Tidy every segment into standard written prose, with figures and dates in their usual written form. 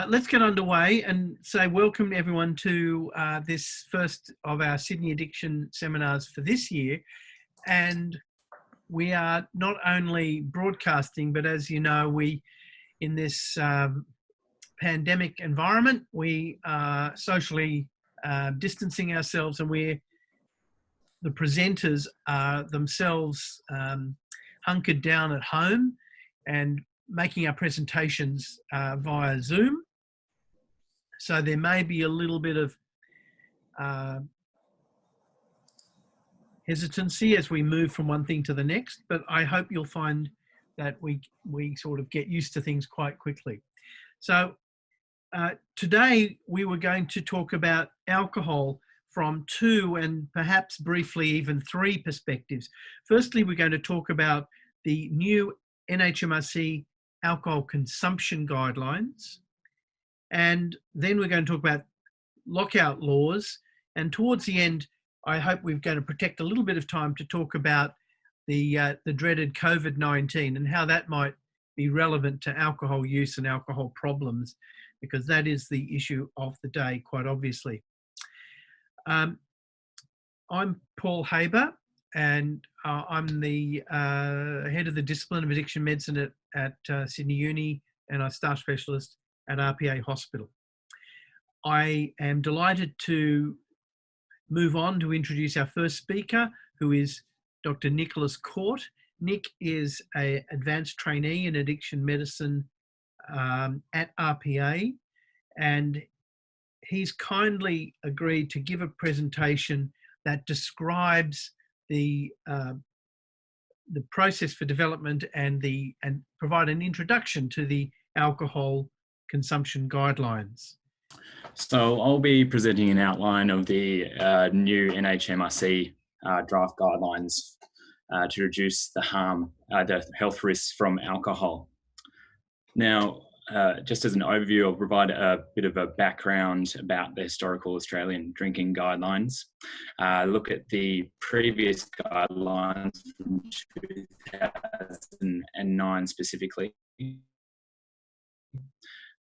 Let's get underway and say welcome everyone to this first of our Sydney Addiction seminars for this year. And we are not only broadcasting, but as you know, we, in this pandemic environment, we are socially distancing ourselves, and the presenters are themselves hunkered down at home and making our presentations via Zoom. So there may be a little bit of hesitancy as we move from one thing to the next, but I hope you'll find that we sort of get used to things quite quickly. So today we were going to talk about alcohol from two and perhaps briefly even three perspectives. Firstly, we're going to talk about the new NHMRC alcohol consumption guidelines. And then we're going to talk about lockout laws. And towards the end, I hope we're going to protect a little bit of time to talk about the dreaded COVID-19 and how that might be relevant to alcohol use and alcohol problems, because that is the issue of the day, quite obviously. I'm Paul Haber, and I'm the head of the discipline of addiction medicine at Sydney Uni, and a staff specialist at RPA Hospital. I am delighted to move on to introduce our first speaker, who is Dr. Nicholas Kortt. Nick is an advanced trainee in addiction medicine at RPA, and he's kindly agreed to give a presentation that describes the process for development and provide an introduction to the alcohol consumption guidelines. So I'll be presenting an outline of the new NHMRC draft guidelines to reduce the harm, the health risks from alcohol. Now, just as an overview, I'll provide a bit of a background about the historical Australian drinking guidelines. Look at the previous guidelines from 2009 specifically.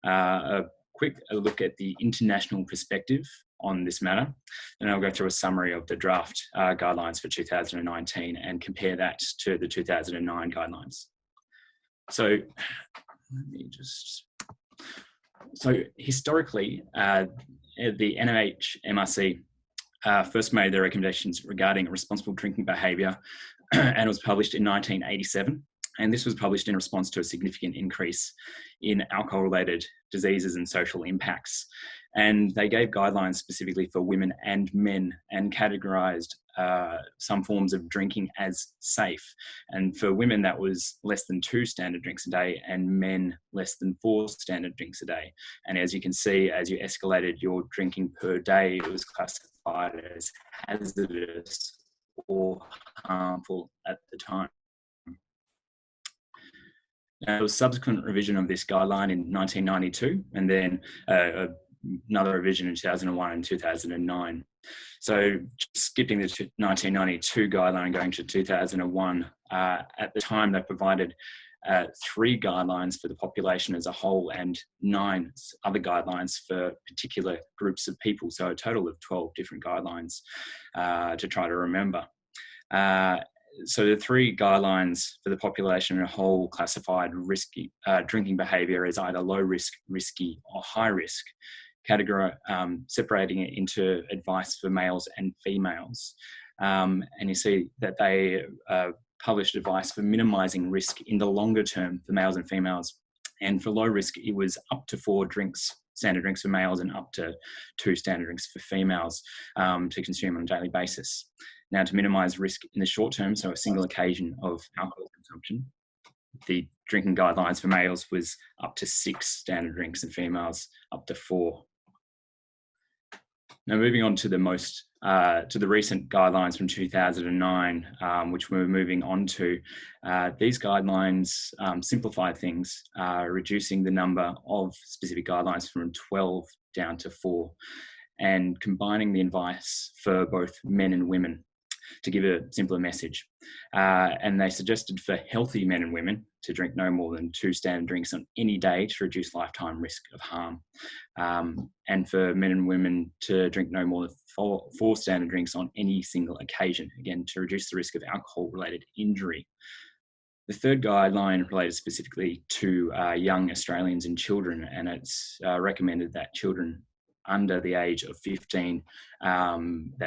A quick look at the international perspective on this matter, and I'll go through a summary of the draft guidelines for 2019 and compare that to the 2009 guidelines. So historically, the NHMRC first made their recommendations regarding responsible drinking behaviour, and it was published in 1987. And this was published in response to a significant increase in alcohol-related diseases and social impacts. And they gave guidelines specifically for women and men, and categorised some forms of drinking as safe. And for women, that was less than 2 standard drinks a day, and men less than 4 standard drinks a day. And as you can see, as you escalated your drinking per day, it was classified as hazardous or harmful at the time. There was subsequent revision of this guideline in 1992, and then another revision in 2001 and 2009. So skipping the 1992 guideline, going to 2001, at the time they provided 3 guidelines for the population as a whole and 9 other guidelines for particular groups of people. So a total of 12 different guidelines to try to remember. So the 3 guidelines for the population as a whole classified risky drinking behaviour as either low risk, risky, or high risk, separating it into advice for males and females. And you see that they published advice for minimising risk in the longer term for males and females. And for low risk, it was up to 4 standard drinks for males and up to 2 standard drinks for females to consume on a daily basis. Now, to minimise risk in the short term, so a single occasion of alcohol consumption, the drinking guidelines for males was up to 6 standard drinks and females up to 4. Now, moving on to the recent guidelines from 2009, which we're moving on to. These guidelines simplify things, reducing the number of specific guidelines from 12 down to 4, and combining the advice for both men and women. to give a simpler message. And they suggested for healthy men and women to drink no more than 2 standard drinks on any day to reduce lifetime risk of harm. And for men and women to drink no more than 4 standard drinks on any single occasion, again, to reduce the risk of alcohol-related injury. The third guideline related specifically to young Australians and children, and it's recommended that children under the age of 15, that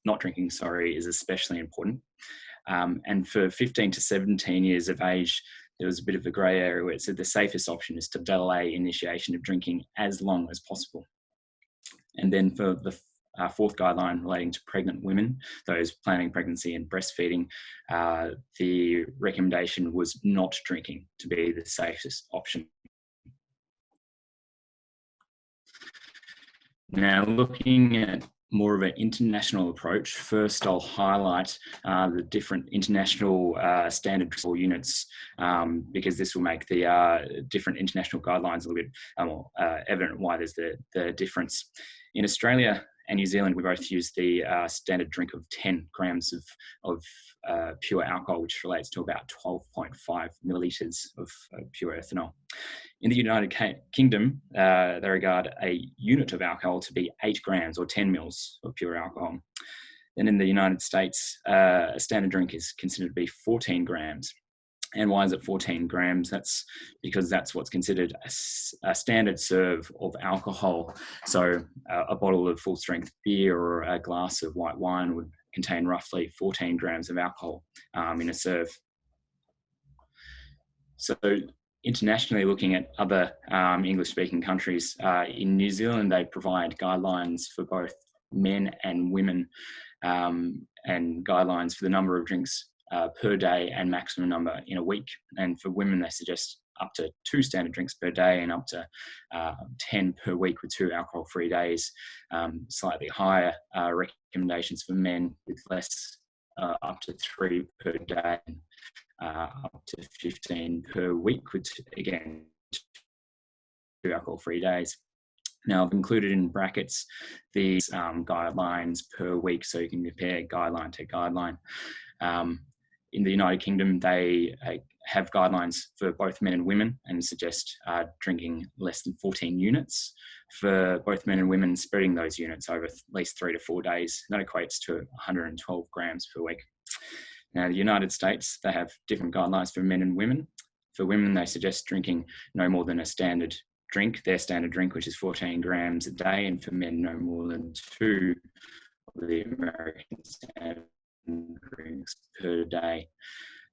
not drinking is especially important. And for 15 to 17 years of age, there was a bit of a grey area where it said the safest option is to delay initiation of drinking as long as possible. And then for the fourth guideline relating to pregnant women, those planning pregnancy and breastfeeding, the recommendation was not drinking to be the safest option. Now, looking at more of an international approach, first I'll highlight the different international standards or units, because this will make the different international guidelines a little bit more evident why there's the difference. In Australia and New Zealand, we both use the standard drink of 10 grams of pure alcohol, which relates to about 12.5 millilitres of pure ethanol. In the United Kingdom, they regard a unit of alcohol to be 8 grams or 10 mils of pure alcohol. Then in the United States, a standard drink is considered to be 14 grams. And why is it 14 grams? That's because that's what's considered a standard serve of alcohol. So a bottle of full strength beer or a glass of white wine would contain roughly 14 grams of alcohol in a serve. So internationally, looking at other English-speaking countries, in New Zealand, they provide guidelines for both men and women, and guidelines for the number of drinks per day and maximum number in a week. And for women, they suggest up to 2 standard drinks per day and up to 10 per week with 2 alcohol-free days. Slightly higher recommendations for men with less, up to 3 per day, up to 15 per week with, again, 2 alcohol-free days. Now, I've included in brackets these guidelines per week so you can compare guideline to guideline. In the United Kingdom, they have guidelines for both men and women and suggest drinking less than 14 units for both men and women, spreading those units over at least 3 to 4 days. That equates to 112 grams per week. Now, the United States, they have different guidelines for men and women. For women, they suggest drinking no more than a standard drink, their standard drink, which is 14 grams a day, and for men, no more than 2 of the American standard drinks per day.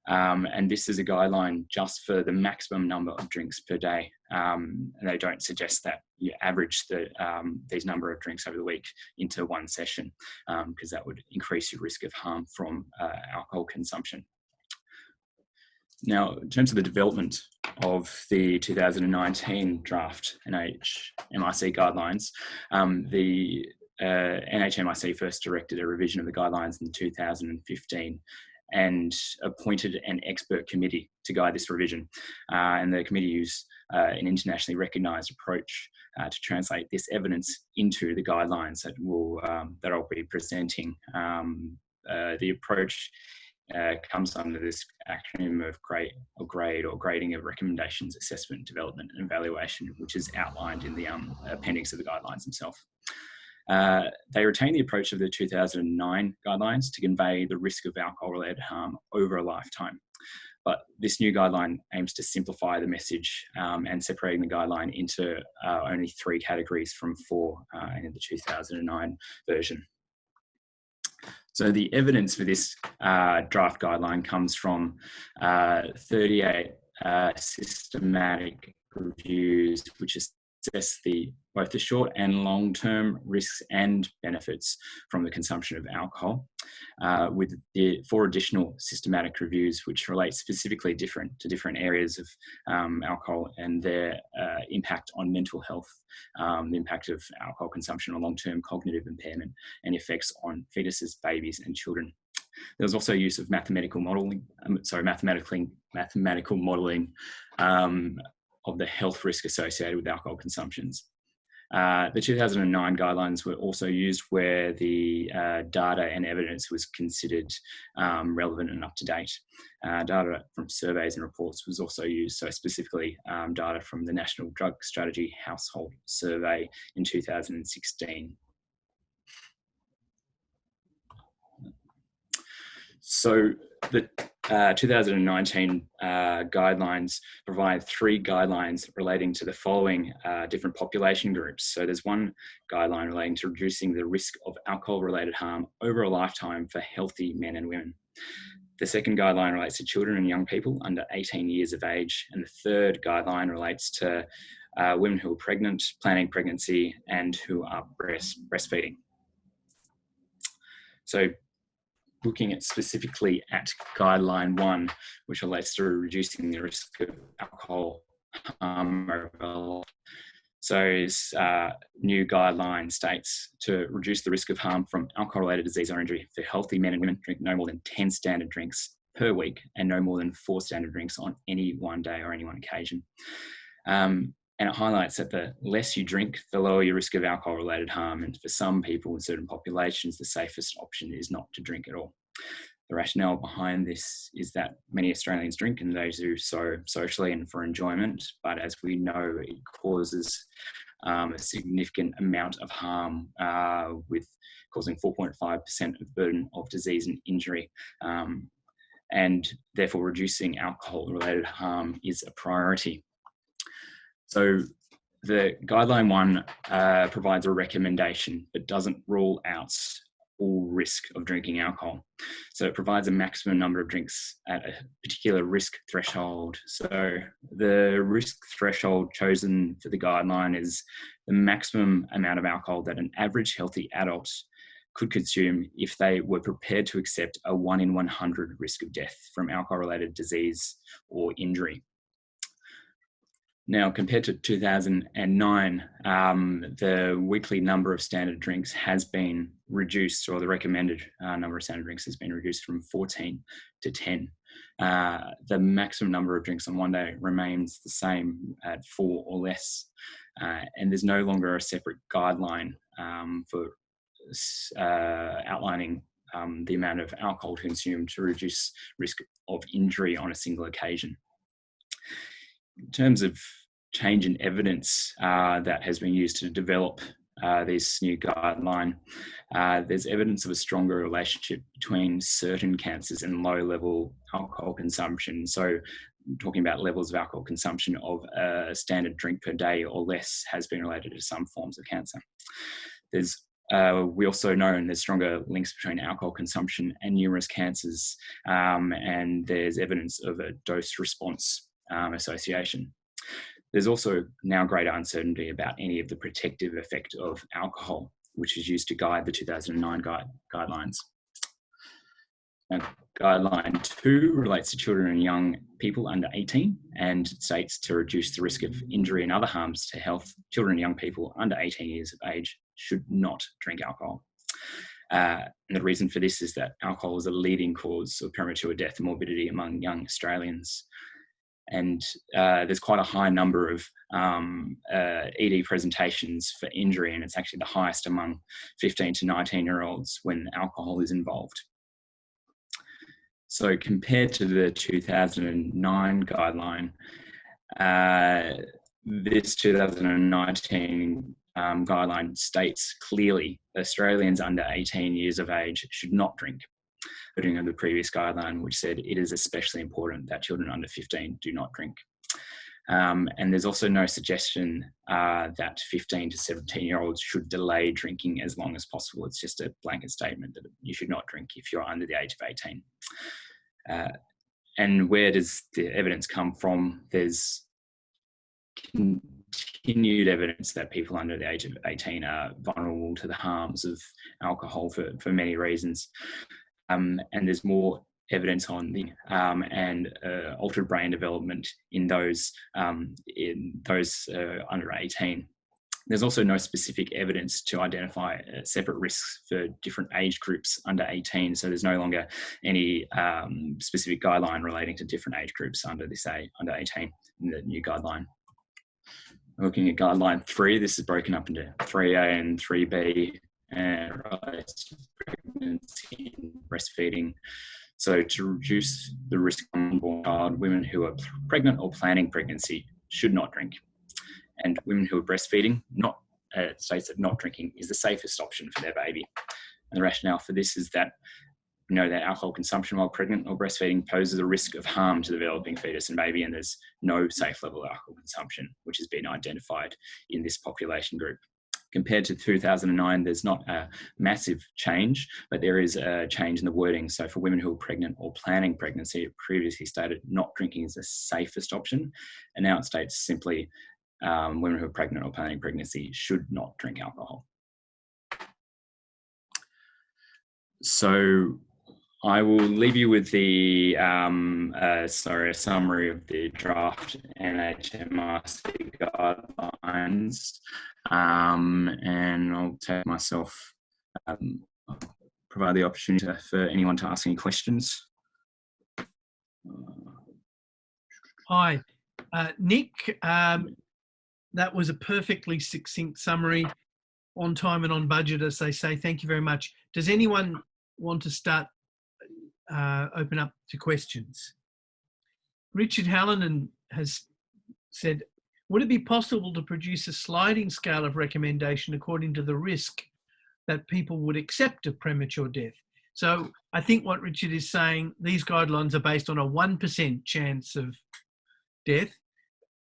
And this is a guideline just for the maximum number of drinks per day. And they don't suggest that you average these number of drinks over the week into one session, because that would increase your risk of harm from alcohol consumption. Now, in terms of the development of the 2019 draft NHMRC guidelines, the NHMRC first directed a revision of the guidelines in 2015 and appointed an expert committee to guide this revision. And the committee used an internationally recognised approach to translate this evidence into the guidelines that I'll be presenting. The approach comes under this acronym of grading of recommendations, assessment, development, and evaluation, which is outlined in the appendix of the guidelines themselves. They retain the approach of the 2009 guidelines to convey the risk of alcohol-related harm over a lifetime. But this new guideline aims to simplify the message and separating the guideline into only 3 categories from 4 in the 2009 version. So the evidence for this draft guideline comes from 38 systematic reviews, which assess both the short and long-term risks and benefits from the consumption of alcohol, with the 4 additional systematic reviews which relate specifically to different areas of alcohol and their impact on mental health, the impact of alcohol consumption on long-term cognitive impairment, and effects on fetuses, babies, and children. There was also use of mathematical modelling of the health risk associated with alcohol consumptions. The 2009 guidelines were also used where the data and evidence was considered relevant and up to date. Data from surveys and reports was also used, so specifically data from the National Drug Strategy Household Survey in 2016. So the 2019 guidelines provide 3 guidelines relating to the following different population groups. So there's one guideline relating to reducing the risk of alcohol-related harm over a lifetime for healthy men and women. The second guideline relates to children and young people under 18 years of age. And the third guideline relates to women who are pregnant, planning pregnancy, and who are breastfeeding. So looking at specifically at guideline 1, which relates to reducing the risk of alcohol harm over. So this new guideline states to reduce the risk of harm from alcohol-related disease or injury for healthy men and women, drink no more than 10 standard drinks per week and no more than 4 standard drinks on any one day or any one occasion. And it highlights that the less you drink, the lower your risk of alcohol-related harm. And for some people in certain populations, the safest option is not to drink at all. The rationale behind this is that many Australians drink, and they do so socially and for enjoyment. But as we know, it causes a significant amount of harm, with causing 4.5% of the burden of disease and injury. And therefore, reducing alcohol-related harm is a priority. So the guideline 1 provides a recommendation, but doesn't rule out all risk of drinking alcohol. So it provides a maximum number of drinks at a particular risk threshold. So the risk threshold chosen for the guideline is the maximum amount of alcohol that an average healthy adult could consume if they were prepared to accept a 1 in 100 risk of death from alcohol-related disease or injury. Now, compared to 2009, the weekly number of standard drinks has been reduced, or the recommended number of standard drinks has been reduced from 14 to 10. The maximum number of drinks on one day remains the same at 4 or less, and there's no longer a separate guideline for outlining the amount of alcohol to consume to reduce risk of injury on a single occasion. In terms of change in evidence that has been used to develop this new guideline, there's evidence of a stronger relationship between certain cancers and low-level alcohol consumption. So talking about levels of alcohol consumption of a standard drink per day or less has been related to some forms of cancer. We also know there's stronger links between alcohol consumption and numerous cancers, and there's evidence of a dose-response association. There's also now greater uncertainty about any of the protective effect of alcohol, which is used to guide the 2009 guidelines. Now, guideline 2 relates to children and young people under 18 and states to reduce the risk of injury and other harms to health. Children and young people under 18 years of age should not drink alcohol. And the reason for this is that alcohol is a leading cause of premature death and morbidity among young Australians. And there's quite a high number of ED presentations for injury, and it's actually the highest among 15 to 19-year-olds when alcohol is involved. So compared to the 2009 guideline, this 2019 guideline states clearly Australians under 18 years of age should not drink, putting on the previous guideline, which said it is especially important that children under 15 do not drink. And there's also no suggestion that 15 to 17-year-olds should delay drinking as long as possible. It's just a blanket statement that you should not drink if you're under the age of 18. And where does the evidence come from? There's continued evidence that people under the age of 18 are vulnerable to the harms of alcohol for many reasons. And there's more evidence on the altered brain development in those under 18. There's also no specific evidence to identify separate risks for different age groups under 18. So there's no longer any specific guideline relating to different age groups under 18 in the new guideline. Looking at guideline 3, this is broken up into 3A and 3B, and relates to pregnancy and breastfeeding. So to reduce the risk of unborn child, women who are pregnant or planning pregnancy should not drink. And women who are breastfeeding, states that not drinking is the safest option for their baby. And the rationale for this is that we know that alcohol consumption while pregnant or breastfeeding poses a risk of harm to the developing fetus and baby, and there's no safe level of alcohol consumption, which has been identified in this population group. Compared to 2009, there's not a massive change, but there is a change in the wording. So for women who are pregnant or planning pregnancy, it previously stated not drinking is the safest option, and now it states simply women who are pregnant or planning pregnancy should not drink alcohol. So I will leave you with the a summary of the draft NHMRC guidelines, and I'll take myself, provide the opportunity for anyone to ask any questions. Hi, Nick. That was a perfectly succinct summary, on time and on budget, as they say. Thank you very much. Does anyone want to start, open up to questions? Richard Hallinan has said, would it be possible to produce a sliding scale of recommendation according to the risk that people would accept of premature death? So I think what Richard is saying, these guidelines are based on a 1% chance of death.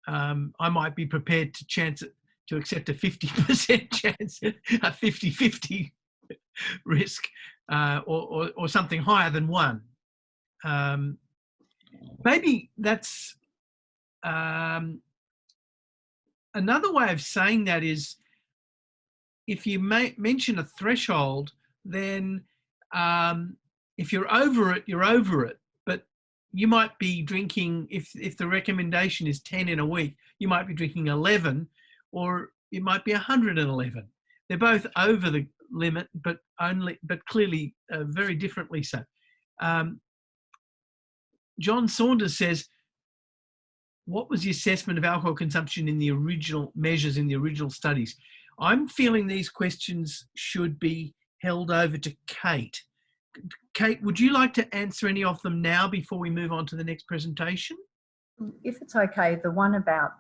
I might be prepared to accept a 50% chance, a 50-50 risk, or something higher than 1. Maybe that's another way of saying that is, if you mention a threshold, then if you're over it, you're over it. But you might be drinking, if the recommendation is 10 in a week, you might be drinking 11, or it might be 111. They're both over the limit, but clearly very differently so. John Saunders says, what was the assessment of alcohol consumption in the original measures in the original studies? I'm feeling these questions should be held over to Kate. Kate, would you like to answer any of them now before we move on to the next presentation? If it's okay, the one about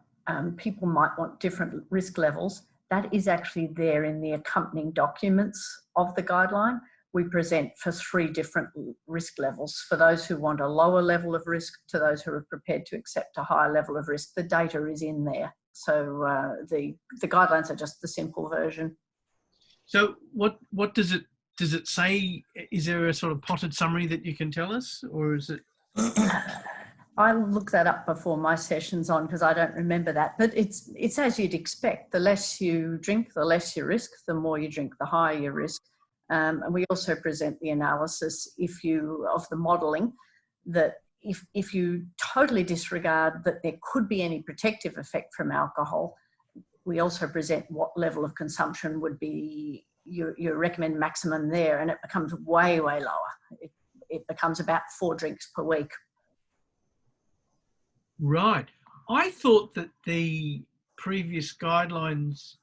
people might want different risk levels, that is actually there in the accompanying documents of the guideline. We present for 3 different risk levels. For those who want a lower level of risk, to those who are prepared to accept a higher level of risk, the data is in there. So the guidelines are just the simple version. So what does it say? Is there a sort of potted summary that you can tell us, or is it? I'll look that up before my session's on, because I don't remember that. But it's as you'd expect. The less you drink, the less your risk. The more you drink, the higher your risk. And we also present the analysis of the modelling, that if you totally disregard that there could be any protective effect from alcohol, we also present what level of consumption would be your recommended maximum there, and it becomes way, way lower. It becomes about 4 drinks per week. Right. I thought that the previous guidelines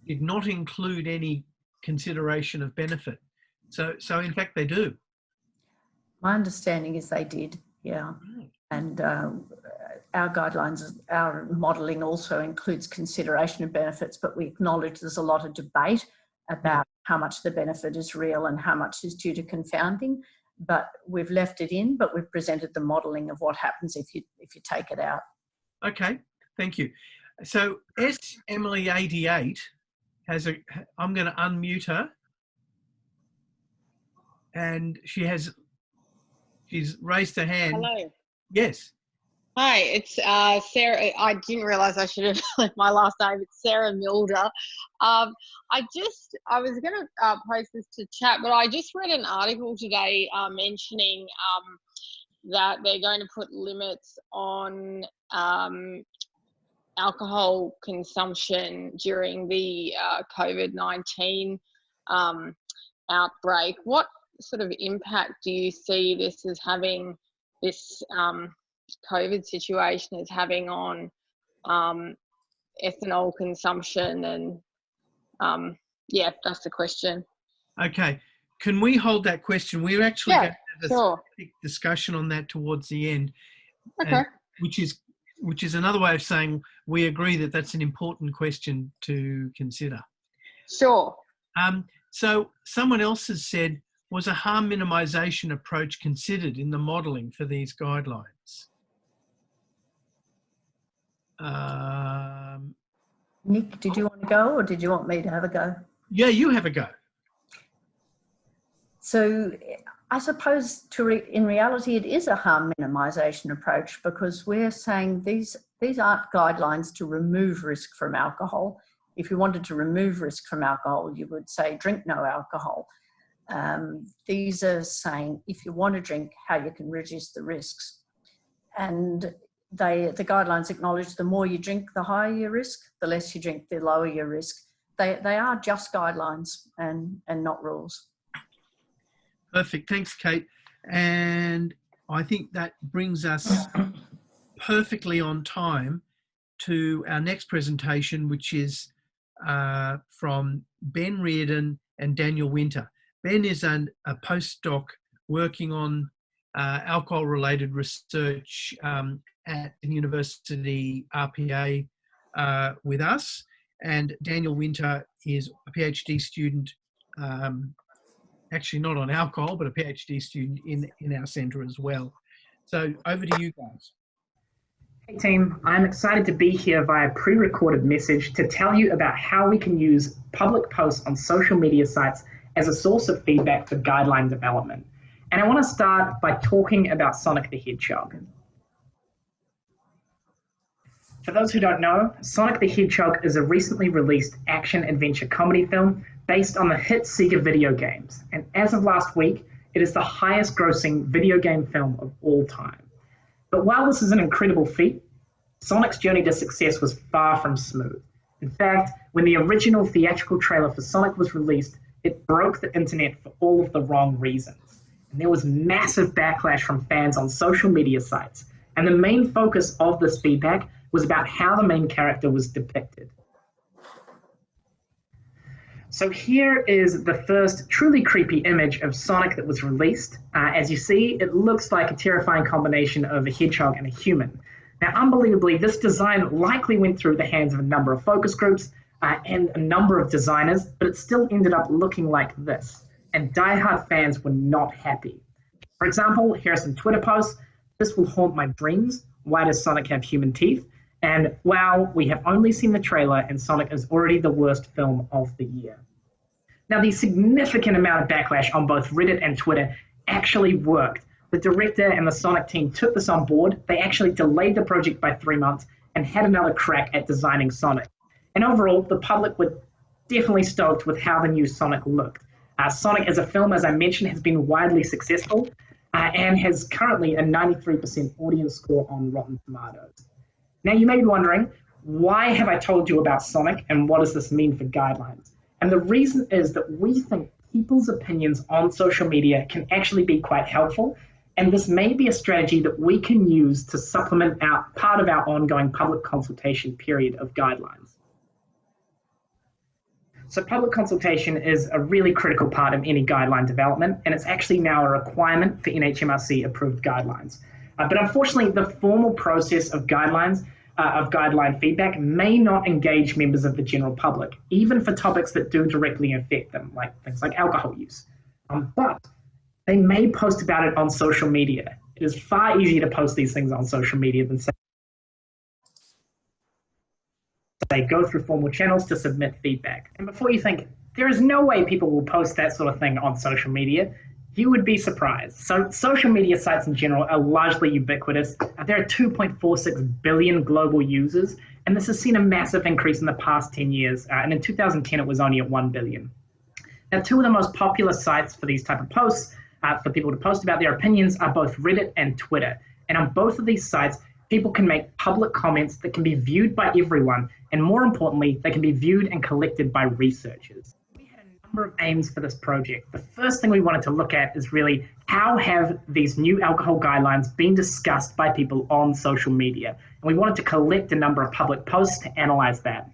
did not include any consideration of benefit. So in fact they do. My understanding is they did, yeah. Right. And our guidelines, our modelling also includes consideration of benefits, but we acknowledge there's a lot of debate about how much the benefit is real and how much is due to confounding. But we've left it in, but we've presented the modelling of what happens if you take it out. Okay, thank you. So Emily 88 has I'm going to unmute her, and she's raised her hand. Hello. Yes. Hi, it's Sarah. I didn't realise I should have left my last name. It's Sarah Milder. I was going to post this to chat, but I just read an article today mentioning that they're going to put limits on alcohol consumption during the COVID-19 outbreak. What sort of impact do you see this as having, this COVID situation is having on ethanol consumption, and yeah, that's the question. Okay, can we hold that question? We're actually going to have a sure. discussion on that towards the end, Okay. which is another way of saying we agree that that's an important question to consider. Sure. So someone else has said, was a harm minimisation approach considered in the modelling for these guidelines? Nick, did you want to go, or did you want me to have a go? Yeah, you have a go. So I suppose in reality, it is a harm minimisation approach, because we're saying these aren't guidelines to remove risk from alcohol. If you wanted to remove risk from alcohol, you would say drink no alcohol. These are saying if you want to drink, how you can reduce the risks. And the guidelines acknowledge the more you drink, the higher your risk, the less you drink, the lower your risk. They are just guidelines and not rules. Perfect. Thanks, Kate. And I think that brings us perfectly on time to our next presentation, which is from Ben Riordan and Daniel Winter. Ben is a postdoc working on alcohol-related research at the University RPA with us, and Daniel Winter is a PhD student, actually not on alcohol, but a PhD student in our centre as well. So over to you guys. Hey team, I'm excited to be here via pre-recorded message to tell you about how we can use public posts on social media sites as a source of feedback for guideline development. And I want to start by talking about Sonic the Hedgehog. For those who don't know, Sonic the Hedgehog is a recently released action-adventure comedy film based on the hit Sega video games. And as of last week, it is the highest grossing video game film of all time. But while this is an incredible feat, Sonic's journey to success was far from smooth. In fact, when the original theatrical trailer for Sonic was released, it broke the internet for all of the wrong reasons. And there was massive backlash from fans on social media sites. And the main focus of this feedback was about how the main character was depicted. So here is the first truly creepy image of Sonic that was released. As you see, it looks like a terrifying combination of a hedgehog and a human. Now, unbelievably, this design likely went through the hands of a number of focus groups and a number of designers, but it still ended up looking like this. And diehard fans were not happy. For example, here are some Twitter posts. This will haunt my dreams. Why does Sonic have human teeth? And wow, we have only seen the trailer and Sonic is already the worst film of the year. Now, the significant amount of backlash on both Reddit and Twitter actually worked. The director and the Sonic team took this on board. They actually delayed the project by 3 months and had another crack at designing Sonic. And overall, the public were definitely stoked with how the new Sonic looked. Sonic as a film, as I mentioned, has been widely successful and has currently a 93% audience score on Rotten Tomatoes. Now, you may be wondering, why have I told you about Sonic and what does this mean for guidelines? And the reason is that we think people's opinions on social media can actually be quite helpful, and this may be a strategy that we can use to supplement part of our ongoing public consultation period of guidelines. So public consultation is a really critical part of any guideline development, and it's actually now a requirement for NHMRC approved guidelines. But unfortunately, the formal process of guideline feedback may not engage members of the general public, even for topics that do directly affect them, like things like alcohol use. But they may post about it on social media. It is far easier to post these things on social media than say go through formal channels to submit feedback. And before you think, there is no way people will post that sort of thing on social media, you would be surprised. So social media sites in general are largely ubiquitous. There are 2.46 billion global users, and this has seen a massive increase in the past 10 years. And in 2010, it was only at 1 billion. Now, two of the most popular sites for these type of posts, for people to post about their opinions, are both Reddit and Twitter. And on both of these sites, people can make public comments that can be viewed by everyone, and more importantly, they can be viewed and collected by researchers. We had a number of aims for this project. The first thing we wanted to look at is really how have these new alcohol guidelines been discussed by people on social media? And we wanted to collect a number of public posts to analyze that.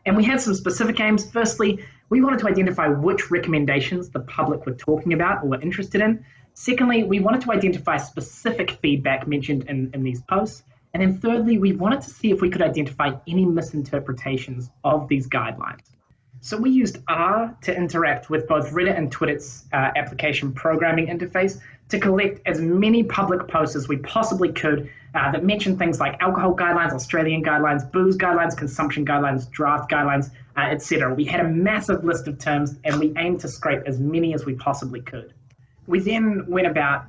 And we had some specific aims. Firstly, we wanted to identify which recommendations the public were talking about or were interested in. Secondly, we wanted to identify specific feedback mentioned in these posts. And then thirdly, we wanted to see if we could identify any misinterpretations of these guidelines. So we used R to interact with both Reddit and Twitter's application programming interface to collect as many public posts as we possibly could that mentioned things like alcohol guidelines, Australian guidelines, booze guidelines, consumption guidelines, draft guidelines, etc. We had a massive list of terms and we aimed to scrape as many as we possibly could. We then went about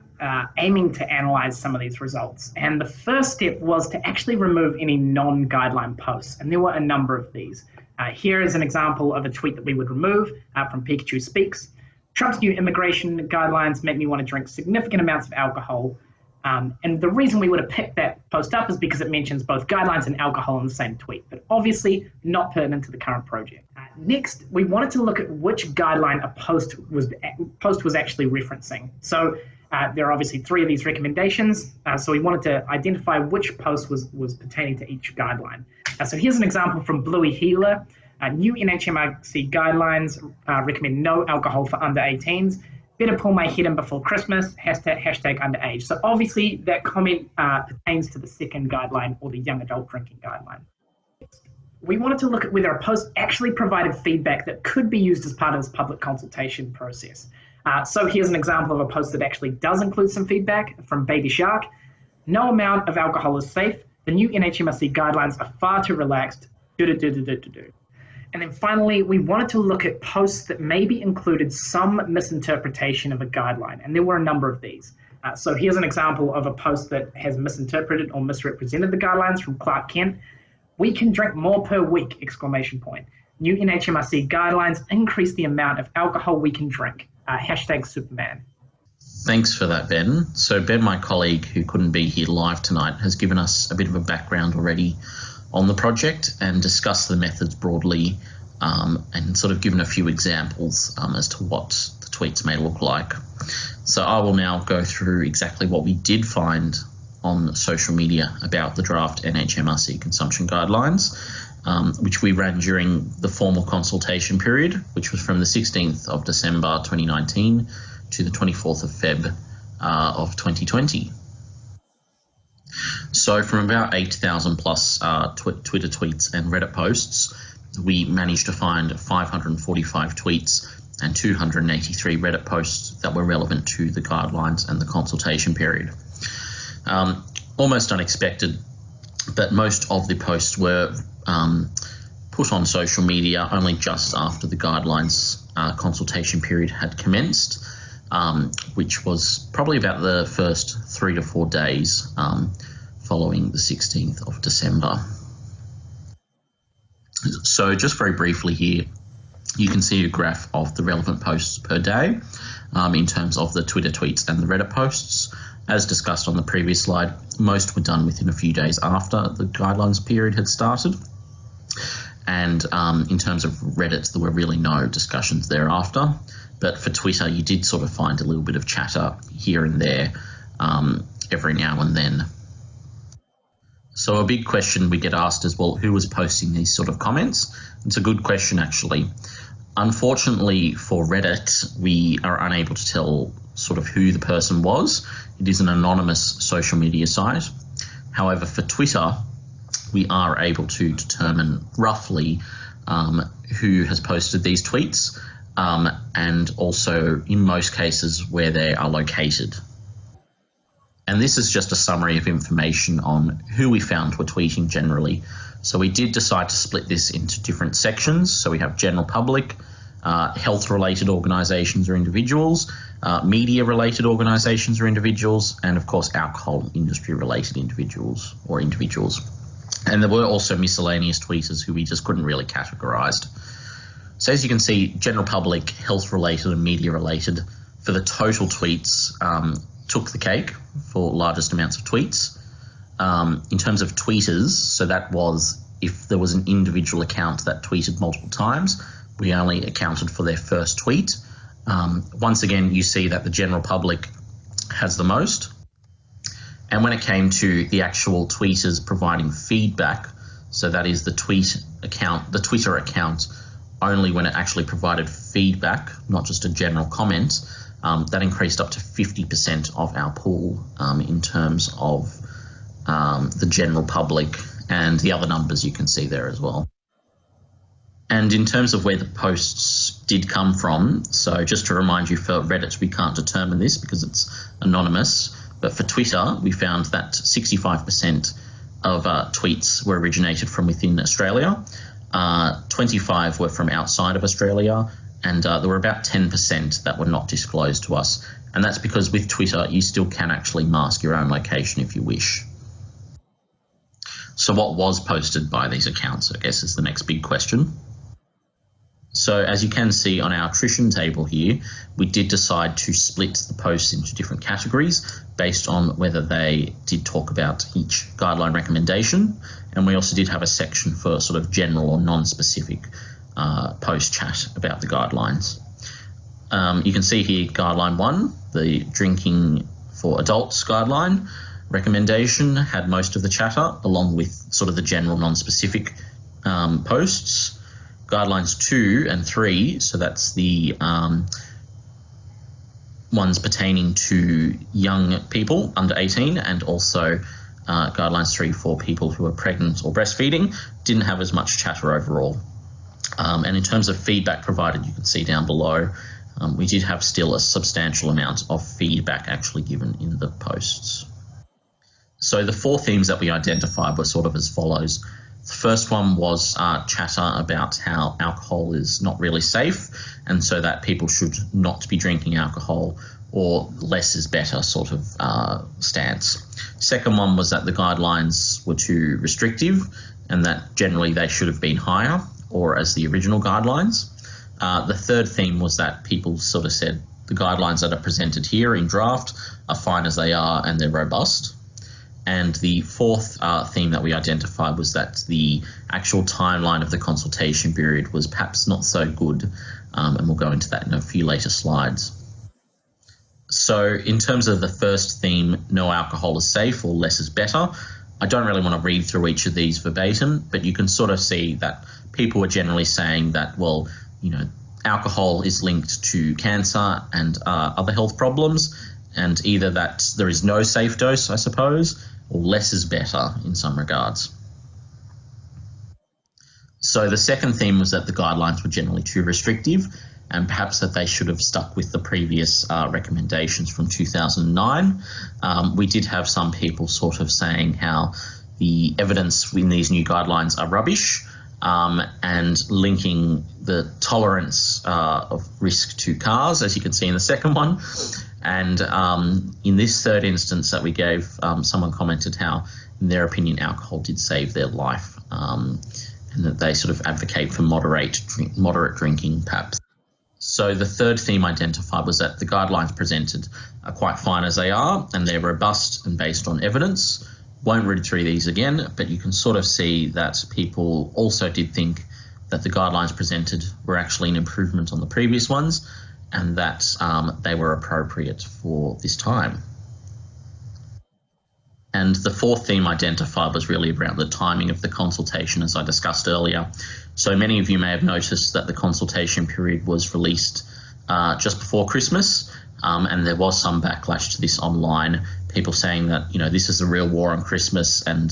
aiming to analyze some of these results. And the first step was to actually remove any non-guideline posts. And there were a number of these. Here is an example of a tweet that we would remove from Pikachu Speaks. Trump's new immigration guidelines make me want to drink significant amounts of alcohol. And the reason we would have picked that post up is because it mentions both guidelines and alcohol in the same tweet, but obviously not pertinent to the current project. Next, we wanted to look at which guideline a post was actually referencing. So there are obviously 3 of these recommendations. So we wanted to identify which post was pertaining to each guideline. So here's an example from Bluey Healer. New NHMRC guidelines recommend no alcohol for under 18s. Better pull my head in before Christmas, hashtag underage. So obviously that comment pertains to the second guideline or the young adult drinking guideline. We wanted to look at whether a post actually provided feedback that could be used as part of this public consultation process. So here's an example of a post that actually does include some feedback from Baby Shark. No amount of alcohol is safe. The new NHMRC guidelines are far too relaxed. And then finally, we wanted to look at posts that maybe included some misinterpretation of a guideline. And there were a number of these. So here's an example of a post that has misinterpreted or misrepresented the guidelines from Clark Kent. We can drink more per week, ! New NHMRC guidelines increase the amount of alcohol we can drink. Hashtag Superman. Thanks for that, Ben. So Ben, my colleague who couldn't be here live tonight, has given us a bit of a background already on the project and discussed the methods broadly and sort of given a few examples as to what the tweets may look like. So I will now go through exactly what we did find on social media about the draft NHMRC consumption guidelines, which we ran during the formal consultation period, which was from the 16th of December 2019 to the 24th of Feb of 2020. So from about 8,000 plus Twitter tweets and Reddit posts, we managed to find 545 tweets and 283 Reddit posts that were relevant to the guidelines and the consultation period. Almost unexpected, but most of the posts were put on social media only just after the guidelines consultation period had commenced, which was probably about the first 3 to 4 days following the 16th of December. So just very briefly here, you can see a graph of the relevant posts per day in terms of the Twitter tweets and the Reddit posts. As discussed on the previous slide, most were done within a few days after the guidelines period had started. And in terms of Reddit, there were really no discussions thereafter. But for Twitter, you did sort of find a little bit of chatter here and there every now and then. So a big question we get asked is, well, who was posting these sort of comments? It's a good question, actually. Unfortunately for Reddit, we are unable to tell sort of who the person was. It is an anonymous social media site. However, for Twitter, we are able to determine roughly who has posted these tweets and also, in most cases, where they are located. And this is just a summary of information on who we found were tweeting generally. So we did decide to split this into different sections. So we have general public, health-related organisations or individuals, media-related organisations or individuals, and of course alcohol industry-related individuals or individuals. And there were also miscellaneous tweeters who we just couldn't really categorise. So as you can see, general public, health-related and media-related, for the total tweets, took the cake for largest amounts of tweets. In terms of tweeters, so that was if there was an individual account that tweeted multiple times, we only accounted for their first tweet. Once again, you see that the general public has the most. And when it came to the actual tweeters providing feedback, so that is the Twitter account, only when it actually provided feedback, not just a general comment, that increased up to 50% of our pool in terms of the general public, and the other numbers you can see there as well. And in terms of where the posts did come from, so just to remind you, for Reddit, we can't determine this because it's anonymous, but for Twitter, we found that 65% of tweets were originated from within Australia, 25 were from outside of Australia, and there were about 10% that were not disclosed to us. And that's because with Twitter, you still can actually mask your own location if you wish. So what was posted by these accounts, I guess, is the next big question. So as you can see on our attrition table here, we did decide to split the posts into different categories based on whether they did talk about each guideline recommendation. And we also did have a section for sort of general or non-specific post chat about the guidelines. You can see here guideline 1, the drinking for adults guideline recommendation, had most of the chatter along with sort of the general non-specific posts. Guidelines 2 and 3, so that's the ones pertaining to young people under 18, and also guidelines 3 for people who are pregnant or breastfeeding, didn't have as much chatter overall. And in terms of feedback provided, you can see down below, we did have still a substantial amount of feedback actually given in the posts. So the 4 themes that we identified were sort of as follows. The first one was chatter about how alcohol is not really safe, and so that people should not be drinking alcohol, or less is better sort of stance. Second one was that the guidelines were too restrictive and that generally they should have been higher, or as the original guidelines. The third theme was that people sort of said the guidelines that are presented here in draft are fine as they are and they're robust. And the fourth theme that we identified was that the actual timeline of the consultation period was perhaps not so good, and we'll go into that in a few later slides. So in terms of the first theme, no alcohol is safe or less is better, I don't really want to read through each of these verbatim, but you can sort of see that people are generally saying that, well, you know, alcohol is linked to cancer and other health problems, and either that there is no safe dose, I suppose, or less is better in some regards. So the second theme was that the guidelines were generally too restrictive, and perhaps that they should have stuck with the previous recommendations from 2009. We did have some people sort of saying how the evidence in these new guidelines are rubbish, and linking the tolerance of risk to cars, as you can see in the second one. And in this third instance that we gave, someone commented how, in their opinion, alcohol did save their life, and that they sort of advocate for moderate drinking, perhaps. So the third theme identified was that the guidelines presented are quite fine as they are, and they're robust and based on evidence. Won't read through these again, but you can sort of see that people also did think that the guidelines presented were actually an improvement on the previous ones, and that they were appropriate for this time. And the fourth theme identified was really around the timing of the consultation, as I discussed earlier. So many of you may have noticed that the consultation period was released just before Christmas, and there was some backlash to this online, people saying that, you know, this is the real war on Christmas, and,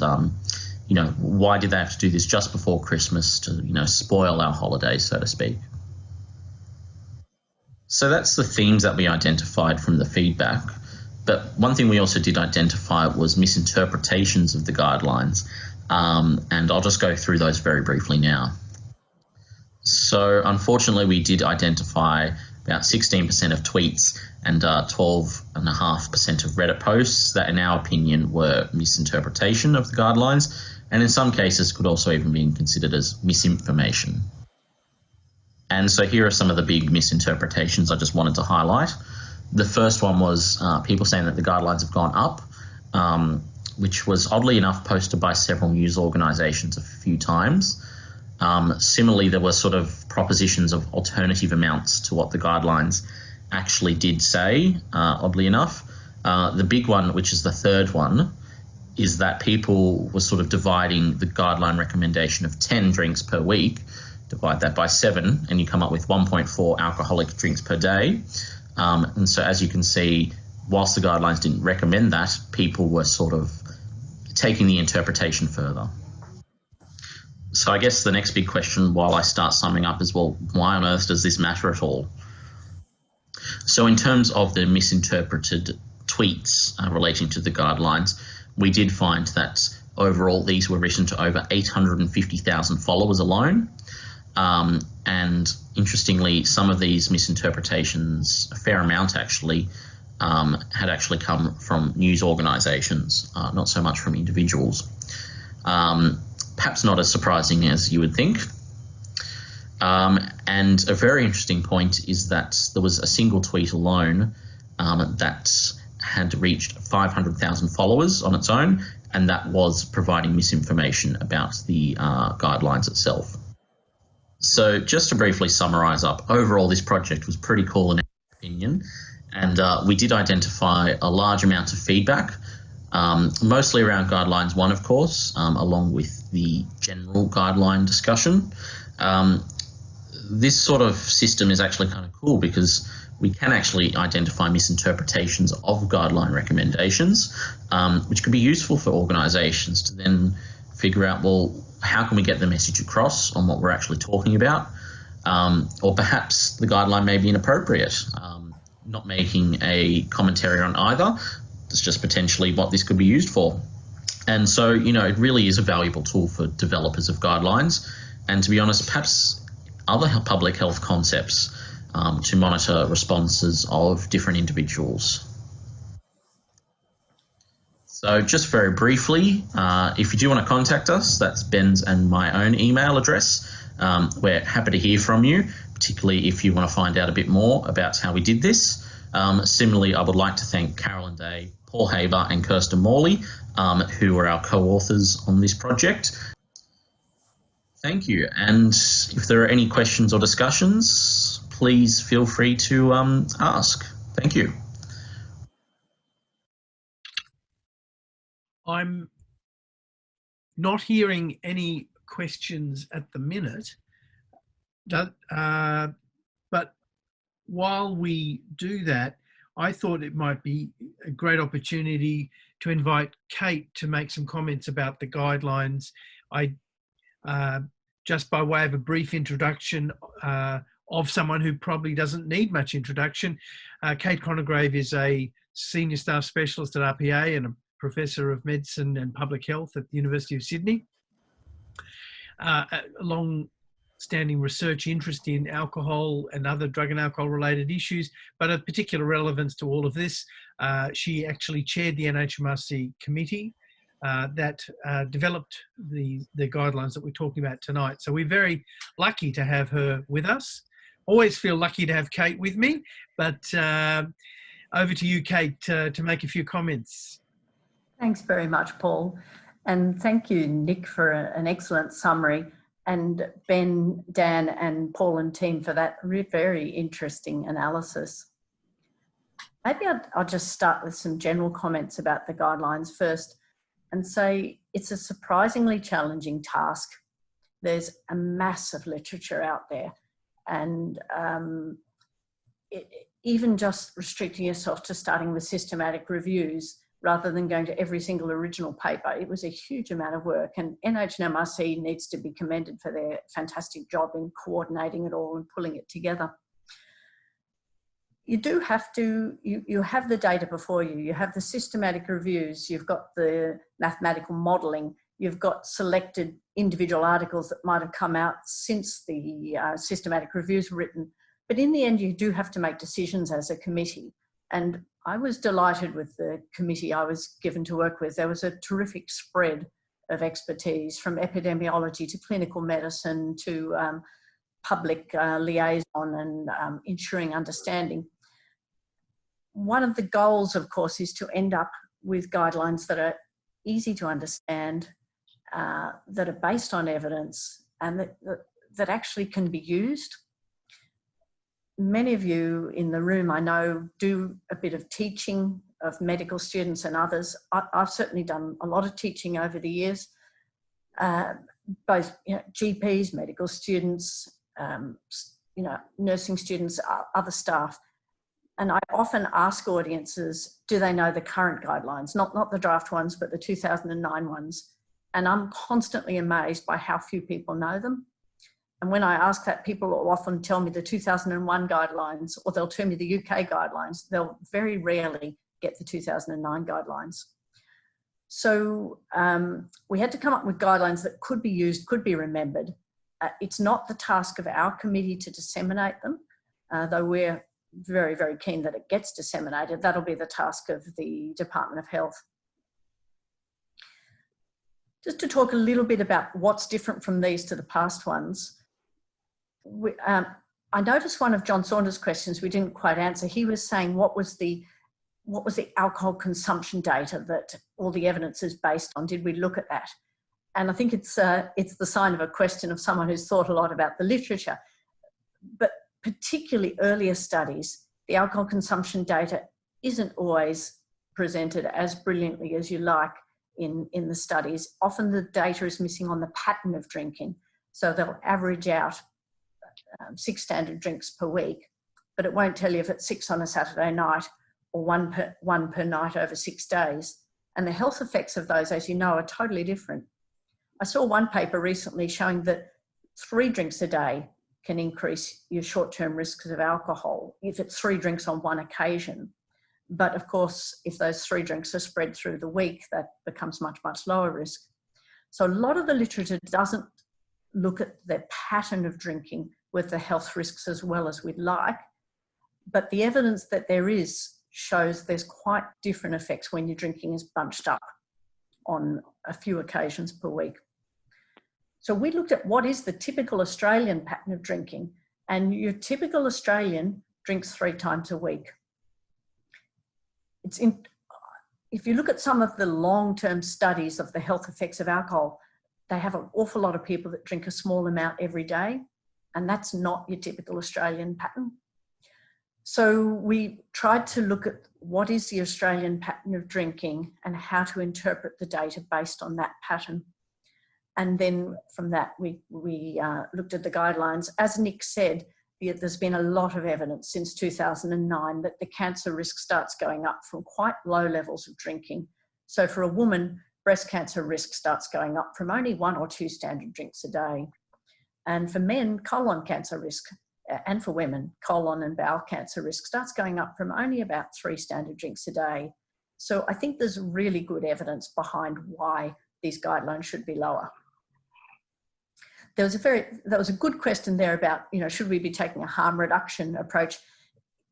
you know, why did they have to do this just before Christmas to, you know, spoil our holidays, so to speak. So that's the themes that we identified from the feedback. But one thing we also did identify was misinterpretations of the guidelines, and I'll just go through those very briefly now. So unfortunately, we did identify about 16% of tweets and 12.5% of Reddit posts that, in our opinion, were misinterpretation of the guidelines, and in some cases could also even be considered as misinformation. And so here are some of the big misinterpretations I just wanted to highlight. The first one was people saying that the guidelines have gone up, which was oddly enough posted by several news organisations a few times. Similarly, there were sort of propositions of alternative amounts to what the guidelines actually did say, oddly enough. The big one, which is the third one, is that people were sort of dividing the guideline recommendation of 10 drinks per week, divide that by 7, and you come up with 1.4 alcoholic drinks per day. And so as you can see, whilst the guidelines didn't recommend that, people were sort of taking the interpretation further. So I guess the next big question while I start summing up is, well, why on earth does this matter at all? So in terms of the misinterpreted tweets relating to the guidelines, we did find that overall these were written to over 850,000 followers alone. And interestingly, some of these misinterpretations, a fair amount actually, had actually come from news organisations, not so much from individuals. Perhaps not as surprising as you would think. And a very interesting point is that there was a single tweet alone that had reached 500,000 followers on its own, and that was providing misinformation about the guidelines itself. So just to briefly summarise up, overall this project was pretty cool in our opinion, and we did identify a large amount of feedback, mostly around guidelines 1, of course, along with the general guideline discussion. This sort of system is actually kind of cool because we can actually identify misinterpretations of guideline recommendations, which could be useful for organisations to then figure out, well, how can we get the message across on what we're actually talking about? Or perhaps the guideline may be inappropriate, not making a commentary on either. It's just potentially what this could be used for. And so, you know, it really is a valuable tool for developers of guidelines. And to be honest, perhaps other public health concepts to monitor responses of different individuals. So just very briefly, if you do want to contact us, that's Ben's and my own email address. We're happy to hear from you, particularly if you want to find out a bit more about how we did this. Similarly, I would like to thank Carolyn Day, Paul Haber and Kirsten Morley, who are our co-authors on this project. Thank you. And if there are any questions or discussions, please feel free to ask. Thank you. I'm not hearing any questions at the minute, but while we do that, I thought it might be a great opportunity to invite Kate to make some comments about the guidelines. Just by way of a brief introduction of someone who probably doesn't need much introduction, Kate Conigrave is a senior staff specialist at RPA and a professor of medicine and public health at the University of Sydney. A long-standing research interest in alcohol and other drug and alcohol-related issues, but of particular relevance to all of this. She actually chaired the NHMRC committee that developed the guidelines that we're talking about tonight. So we're very lucky to have her with us. Always feel lucky to have Kate with me, but over to you, Kate, to make a few comments. Thanks very much, Paul. And thank you, Nick, for an excellent summary, and Ben, Dan and Paul and team for that very interesting analysis. Maybe I'll just start with some general comments about the guidelines first and say it's a surprisingly challenging task. There's a massive literature out there, and even just restricting yourself to starting with systematic reviews rather than going to every single original paper, it was a huge amount of work, and NHMRC needs to be commended for their fantastic job in coordinating it all and pulling it together. You do have to, you have the data before you, you have the systematic reviews, you've got the mathematical modelling, you've got selected individual articles that might have come out since the systematic reviews were written, but in the end you do have to make decisions as a committee. And I was delighted with the committee I was given to work with. There was a terrific spread of expertise, from epidemiology to clinical medicine to public liaison and ensuring understanding. One of the goals, of course, is to end up with guidelines that are easy to understand, that are based on evidence, and that actually can be used. Many of you in the room, I know, do a bit of teaching of medical students and others. I've certainly done a lot of teaching over the years, both GPs, medical students, nursing students, other staff. And I often ask audiences, do they know the current guidelines? Not the draft ones, but the 2009 ones. And I'm constantly amazed by how few people know them. And when I ask that, people will often tell me the 2001 guidelines, or they'll tell me the UK guidelines. They'll very rarely get the 2009 guidelines. So we had to come up with guidelines that could be used, could be remembered. It's not the task of our committee to disseminate them, though we're very, very keen that it gets disseminated. That'll be the task of the Department of Health. Just to talk a little bit about what's different from these to the past ones. I noticed one of John Saunders' questions we didn't quite answer. He was saying what was the alcohol consumption data that all the evidence is based on? Did we look at that? And I think it's the sign of a question of someone who's thought a lot about the literature. But particularly earlier studies, the alcohol consumption data isn't always presented as brilliantly as you like in the studies. Often the data is missing on the pattern of drinking. So they'll average out 6 standard drinks per week, but it won't tell you if it's 6 on a Saturday night or one per night over 6 days. And the health effects of those, as you know, are totally different. I saw one paper recently showing that 3 drinks a day can increase your short-term risks of alcohol if it's 3 drinks on one occasion. But of course, if those 3 drinks are spread through the week, that becomes much, much lower risk. So a lot of the literature doesn't look at the pattern of drinking with the health risks as well as we'd like. But the evidence that there is shows there's quite different effects when your drinking is bunched up on a few occasions per week. So we looked at what is the typical Australian pattern of drinking, and your typical Australian drinks 3 times a week. If you look at some of the long-term studies of the health effects of alcohol, they have an awful lot of people that drink a small amount every day, and that's not your typical Australian pattern. So we tried to look at what is the Australian pattern of drinking and how to interpret the data based on that pattern. And then from that, we looked at the guidelines. As Nick said, there's been a lot of evidence since 2009 that the cancer risk starts going up from quite low levels of drinking. So for a woman, breast cancer risk starts going up from only 1 or 2 standard drinks a day. And for men, colon cancer risk, and for women, colon and bowel cancer risk starts going up from only about 3 standard drinks a day. So I think there's really good evidence behind why these guidelines should be lower. There was a good question there about, should we be taking a harm reduction approach?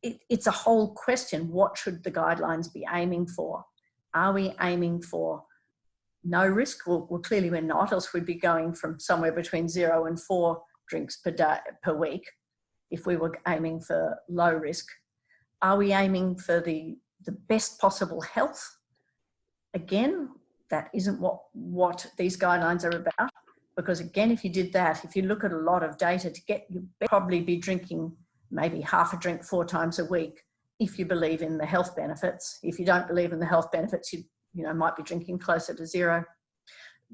It's a whole question. What should the guidelines be aiming for? Are we aiming for no risk? Well, clearly we're not, else we'd be going from somewhere between 0 and 4 drinks per week if we were aiming for low risk. Are we aiming for the best possible health? Again, that isn't what these guidelines are about. Because again, if you did that, if you look at a lot of data you'd probably be drinking maybe half a drink 4 times a week if you believe in the health benefits. If you don't believe in the health benefits, you might be drinking closer to 0.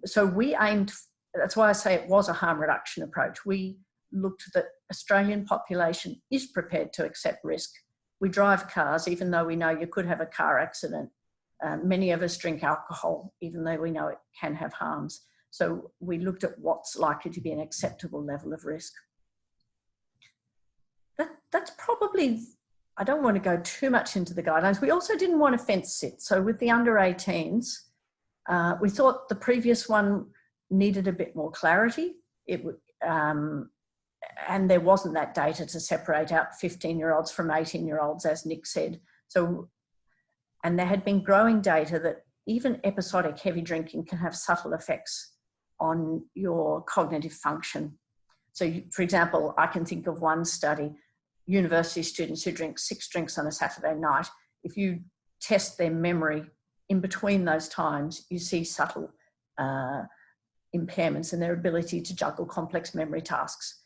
So we aimed, that's why I say it was a harm reduction approach. We looked that Australian population is prepared to accept risk. We drive cars, even though we know you could have a car accident. Many of us drink alcohol, even though we know it can have harms. So we looked at what's likely to be an acceptable level of risk. That's probably, I don't want to go too much into the guidelines. We also didn't want to fence sit. So with the under 18s, we thought the previous one needed a bit more clarity. And there wasn't that data to separate out 15-year-olds from 18-year-olds, as Nick said. So, and there had been growing data that even episodic heavy drinking can have subtle effects on your cognitive function. So for example, I can think of one study, university students who drink 6 drinks on a Saturday night. If you test their memory in between those times, you see subtle impairments in their ability to juggle complex memory tasks.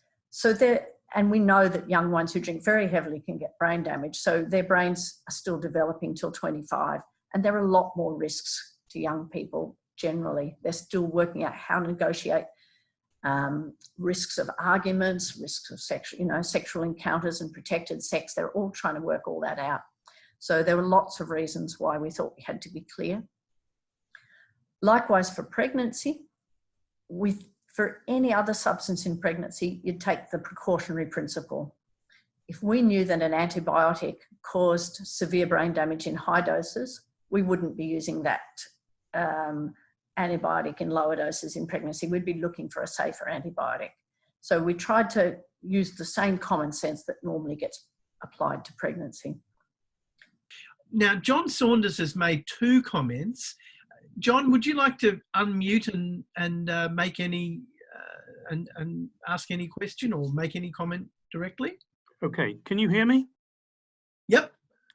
And we know that young ones who drink very heavily can get brain damage. So their brains are still developing till 25. And there are a lot more risks to young people generally. They're still working out how to negotiate risks of arguments, risks of sexual encounters and protected sex. They're all trying to work all that out. So there were lots of reasons why we thought we had to be clear. Likewise for pregnancy, for any other substance in pregnancy, you'd take the precautionary principle. If we knew that an antibiotic caused severe brain damage in high doses, we wouldn't be using that antibiotic in lower doses in pregnancy. We'd be looking for a safer antibiotic. So we tried to use the same common sense that normally gets applied to pregnancy. Now, John Saunders has made 2 comments. John, would you like to unmute and make any and ask any question or make any comment directly? Okay, can you hear me? Yep.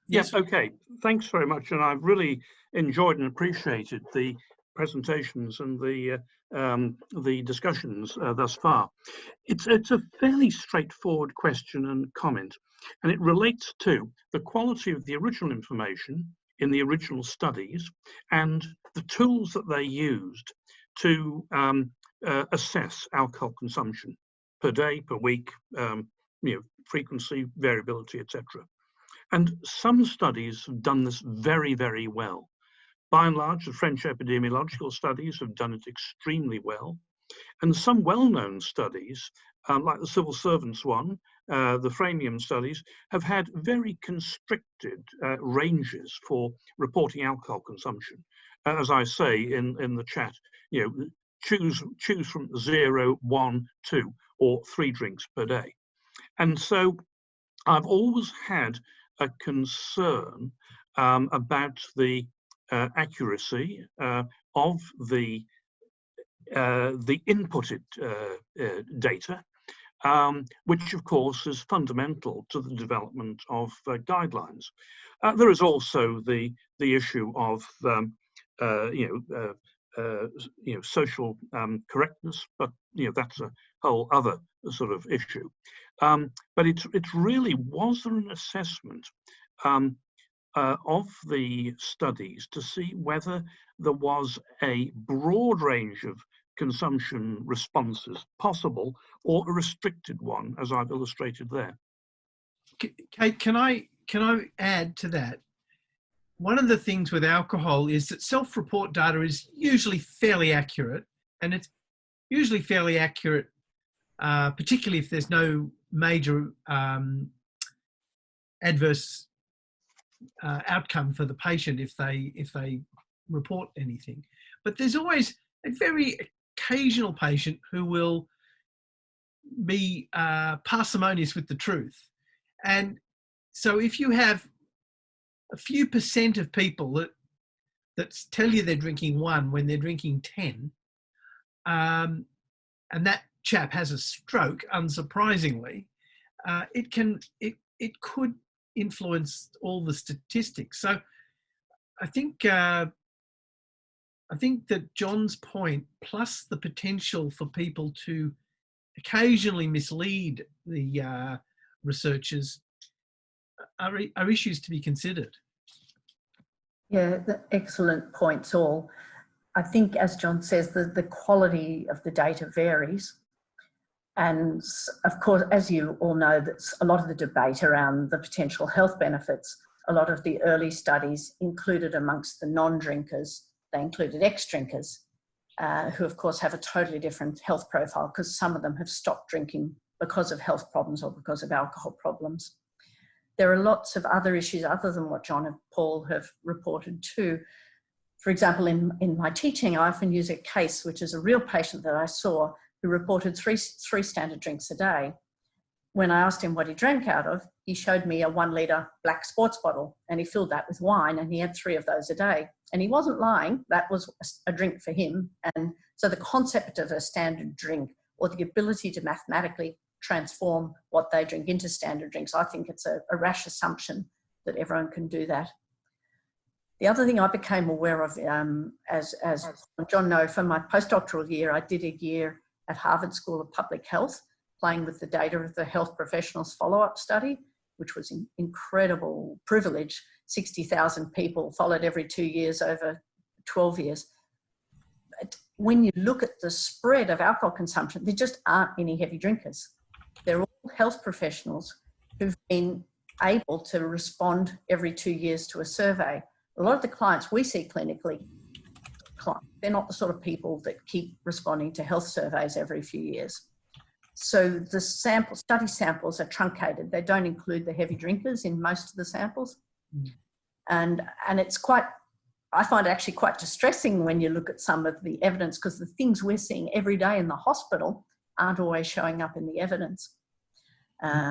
Yes. Okay, thanks very much, and I've really enjoyed and appreciated the presentations and the discussions thus far. It's a fairly straightforward question and comment, and it relates to the quality of the original information in the original studies and the tools that they used to assess alcohol consumption per day, per week, frequency, variability, etc. And some studies have done this very, very well. By and large, the French epidemiological studies have done it extremely well. And some well-known studies, like the civil servants one, the Framium studies, have had very constricted ranges for reporting alcohol consumption. As I say in the chat, choose from 0, 1, 2, or 3 drinks per day. And so I've always had a concern about the accuracy of the inputted data, which of course is fundamental to the development of guidelines. There is also the issue of social correctness, but that's a whole other sort of issue. But it's really, was there an assessment of the studies to see whether there was a broad range of consumption responses possible, or a restricted one, as I've illustrated there? Kate, can I add to that? One of the things with alcohol is that self-report data is usually fairly accurate, and it's usually fairly accurate, particularly if there's no major adverse outcome for the patient if they report anything. But there's always a very occasional patient who will be parsimonious with the truth. And so if you have a few % of people that tell you they're drinking 1 when they're drinking 10, and that chap has a stroke, unsurprisingly, it could influence all the statistics. So I think that John's point, plus the potential for people to occasionally mislead the researchers, are issues to be considered. Yeah, excellent points all. I think, as John says, the quality of the data varies. And of course, as you all know, that's a lot of the debate around the potential health benefits. A lot of the early studies included amongst the non-drinkers, they included ex-drinkers, who of course have a totally different health profile because some of them have stopped drinking because of health problems or because of alcohol problems. There are lots of other issues other than what John and Paul have reported too. For example, in my teaching, I often use a case, which is a real patient that I saw who reported three standard drinks a day. When I asked him what he drank out of, he showed me a 1 litre black sports bottle and he filled that with wine and he had 3 of those a day. And he wasn't lying, that was a drink for him. And so the concept of a standard drink, or the ability to mathematically transform what they drink into standard drinks, I think it's a rash assumption that everyone can do that. The other thing I became aware of, as John knows, for my postdoctoral year, I did a year at Harvard School of Public Health, playing with the data of the health professionals follow-up study, which was an incredible privilege. 60,000 people followed every 2 years over 12 years. But when you look at the spread of alcohol consumption, there just aren't any heavy drinkers. They're all health professionals who've been able to respond every 2 years to a survey. A lot of the clients we see clinically, they're not the sort of people that keep responding to health surveys every few years. So the study samples are truncated. They don't include the heavy drinkers in most of the samples. And it's quite, I find it actually quite distressing when you look at some of the evidence, because the things we're seeing every day in the hospital aren't always showing up in the evidence. So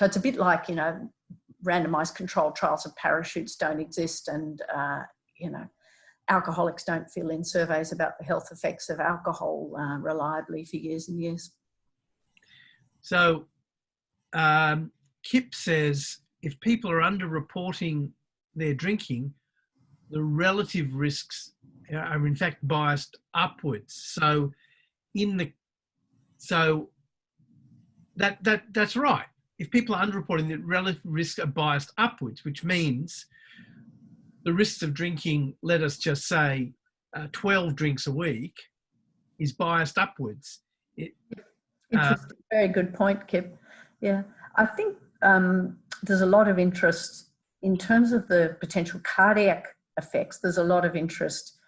it's a bit like, you know, randomized controlled trials of parachutes don't exist, and, you know, alcoholics don't fill in surveys about the health effects of alcohol reliably for years and years. So Kip says if people are underreporting their drinking, the relative risks are in fact biased upwards. So that's right. If people are underreporting, the relative risks are biased upwards, which means the risks of drinking, let us just say, 12 drinks a week, is biased upwards. Interesting. Very good point, Kip. Yeah, I think there's a lot of interest in terms of the potential cardiac effects. There's a lot of interest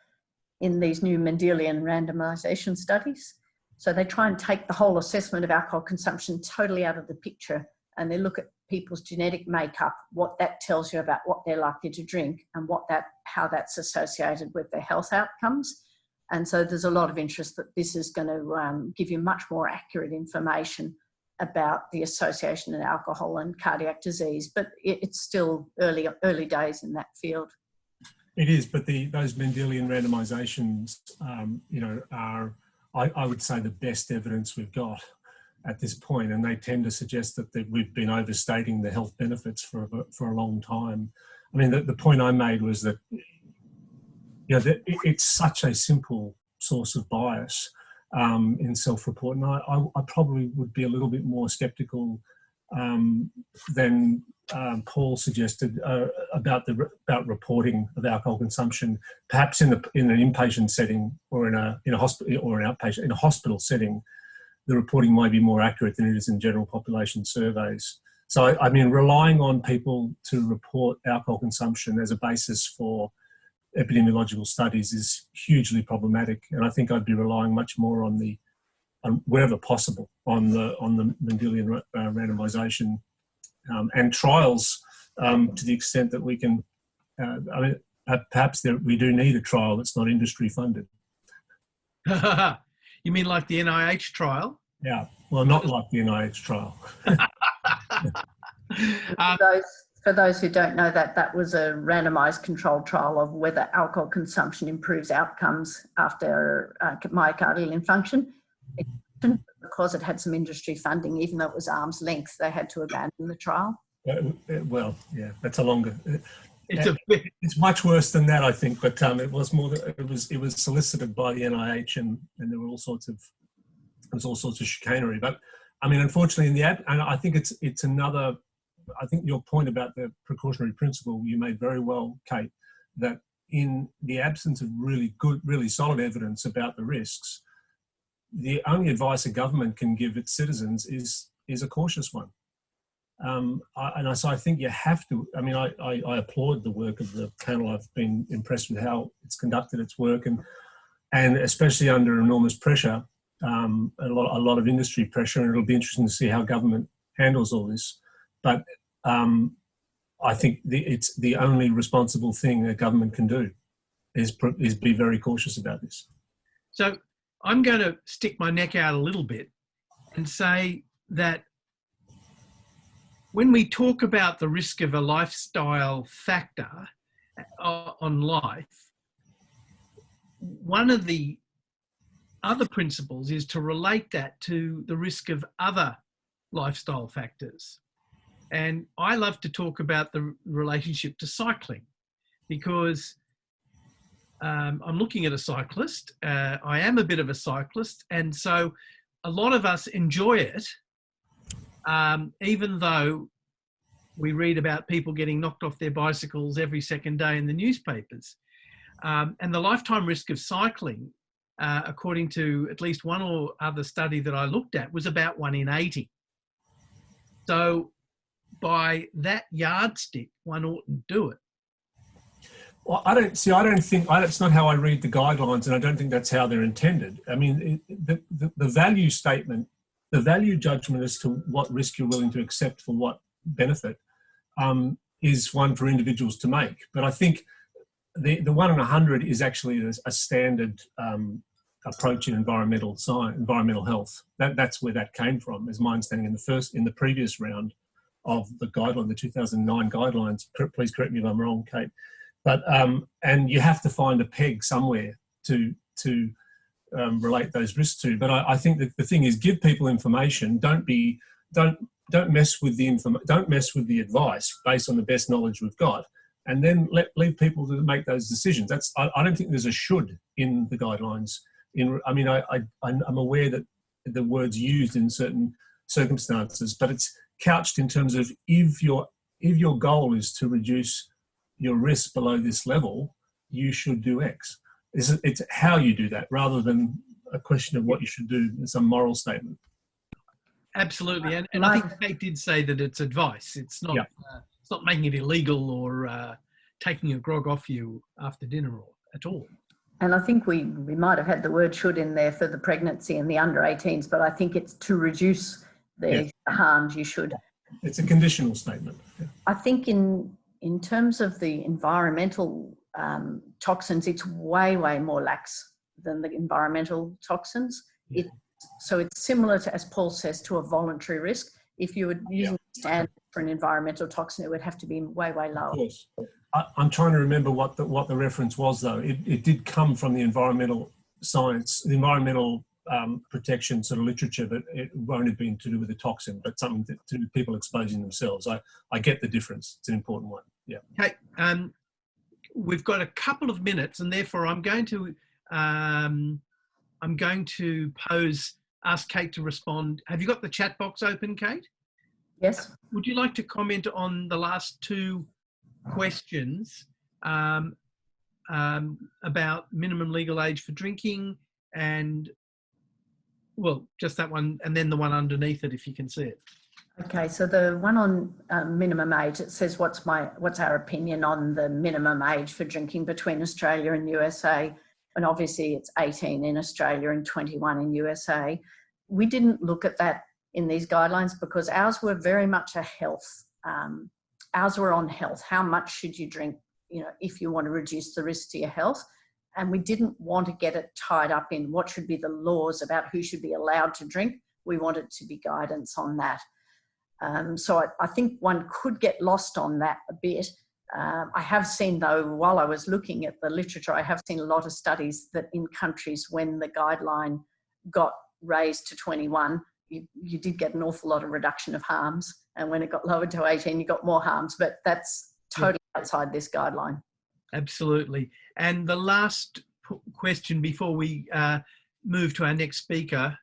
in these new Mendelian randomization studies. So they try and take the whole assessment of alcohol consumption totally out of the picture, and they look at people's genetic makeup, what that tells you about what they're likely to drink, and how that's associated with their health outcomes. And so there's a lot of interest that this is going to give you much more accurate information about the association in alcohol and cardiac disease, but it's still early days in that field. It is, but those Mendelian randomizations, you know, are, I would say, the best evidence we've got at this point, and they tend to suggest that we've been overstating the health benefits for a long time. I mean, the point I made was that, you know, it's such a simple source of bias in self-report, and I probably would be a little bit more sceptical than Paul suggested about reporting of alcohol consumption, perhaps in an inpatient setting or in a hospital or an outpatient in a hospital setting. The reporting might be more accurate than it is in general population surveys. So, I mean, relying on people to report alcohol consumption as a basis for epidemiological studies is hugely problematic, and I think I'd be relying much more on wherever possible on the Mendelian randomization and trials to the extent that we can. I mean, perhaps we do need a trial that's not industry funded. You mean like the NIH trial? Yeah, well, not like the NIH trial. For those who don't know, that was a randomized controlled trial of whether alcohol consumption improves outcomes after myocardial infarction. Because it had some industry funding, even though it was arm's length, they had to abandon the trial. Well, yeah, that's a longer. It's much worse than that, I think. But it was more. It was solicited by the NIH, and there were all sorts of chicanery. But I mean, unfortunately, and I think it's another. I think your point about the precautionary principle you made very well, Kate, that in the absence of really good, really solid evidence about the risks, the only advice a government can give its citizens is a cautious one. So I think you have to, I mean, I applaud the work of the panel. I've been impressed with how it's conducted its work, and especially under enormous pressure, a lot of industry pressure, and it'll be interesting to see how government handles all this. But I think it's the only responsible thing a government can do is be very cautious about this. So I'm going to stick my neck out a little bit and say that when we talk about the risk of a lifestyle factor on life, one of the other principles is to relate that to the risk of other lifestyle factors. And I love to talk about the relationship to cycling, because I'm looking at a cyclist. I am a bit of a cyclist, and so a lot of us enjoy it, even though we read about people getting knocked off their bicycles every second day in the newspapers. And the lifetime risk of cycling, according to at least one or other study that I looked at, was about 1 in 80. So by that yardstick, one oughtn't do it. Well, I don't think, that's not how I read the guidelines, and I don't think that's how they're intended. I mean, the value statement, the value judgment as to what risk you're willing to accept for what benefit is one for individuals to make. But I think the 1 in 100 is actually a standard approach in environmental science, environmental health. That's where that came from, is my understanding in the previous round of the guideline, the 2009 guidelines. Please correct me if I'm wrong, Kate. But and you have to find a peg somewhere to relate those risks to. But I think that the thing is, give people information. Don't mess with the advice based on the best knowledge we've got, and then leave people to make those decisions. I don't think there's a should in the guidelines. I'm aware that the word's used in certain circumstances, but it's couched in terms of if your goal is to reduce your risk below this level, you should do X. It's how you do that, rather than a question of what you should do. It's a moral statement. Absolutely, and I think Kate did say that it's advice. It's not it's not making it illegal or taking a grog off you after dinner or at all. And I think we might have had the word should in there for the pregnancy and the under 18s, but I think it's to reduce the harms you should. It's a conditional statement. Yeah. I think in terms of the environmental toxins, it's way more lax than the environmental toxins. Yeah. So it's similar to, as Paul says, to a voluntary risk. If you were using standard for an environmental toxin, it would have to be way lower. Of course. I'm trying to remember what the reference was, though. It did come from the environmental science, the environmental protection sort of literature, but it won't have been to do with the toxin, but something to do with people exposing themselves. I get the difference. It's an important one. Yeah. Okay. We've got a couple of minutes, and therefore I'm going to ask Kate to respond. Have you got the chat box open, Kate? Yes. Would you like to comment on the last two questions about minimum legal age for drinking, and well, just that one, and then the one underneath it, if you can see it. Okay, so the one on minimum age, it says what's our opinion on the minimum age for drinking between Australia and USA, and obviously it's 18 in Australia and 21 in USA. We didn't look at that in these guidelines because ours were very much a health. Ours were on health. How much should you drink, if you want to reduce the risk to your health? And we didn't want to get it tied up in what should be the laws about who should be allowed to drink. We wanted to be guidance on that. So I think one could get lost on that a bit. I have seen, though, while I was looking at the literature, I have seen a lot of studies that in countries when the guideline got raised to 21, you did get an awful lot of reduction of harms. And when it got lowered to 18, you got more harms. But that's totally outside this guideline. Absolutely. And the last question before we move to our next speaker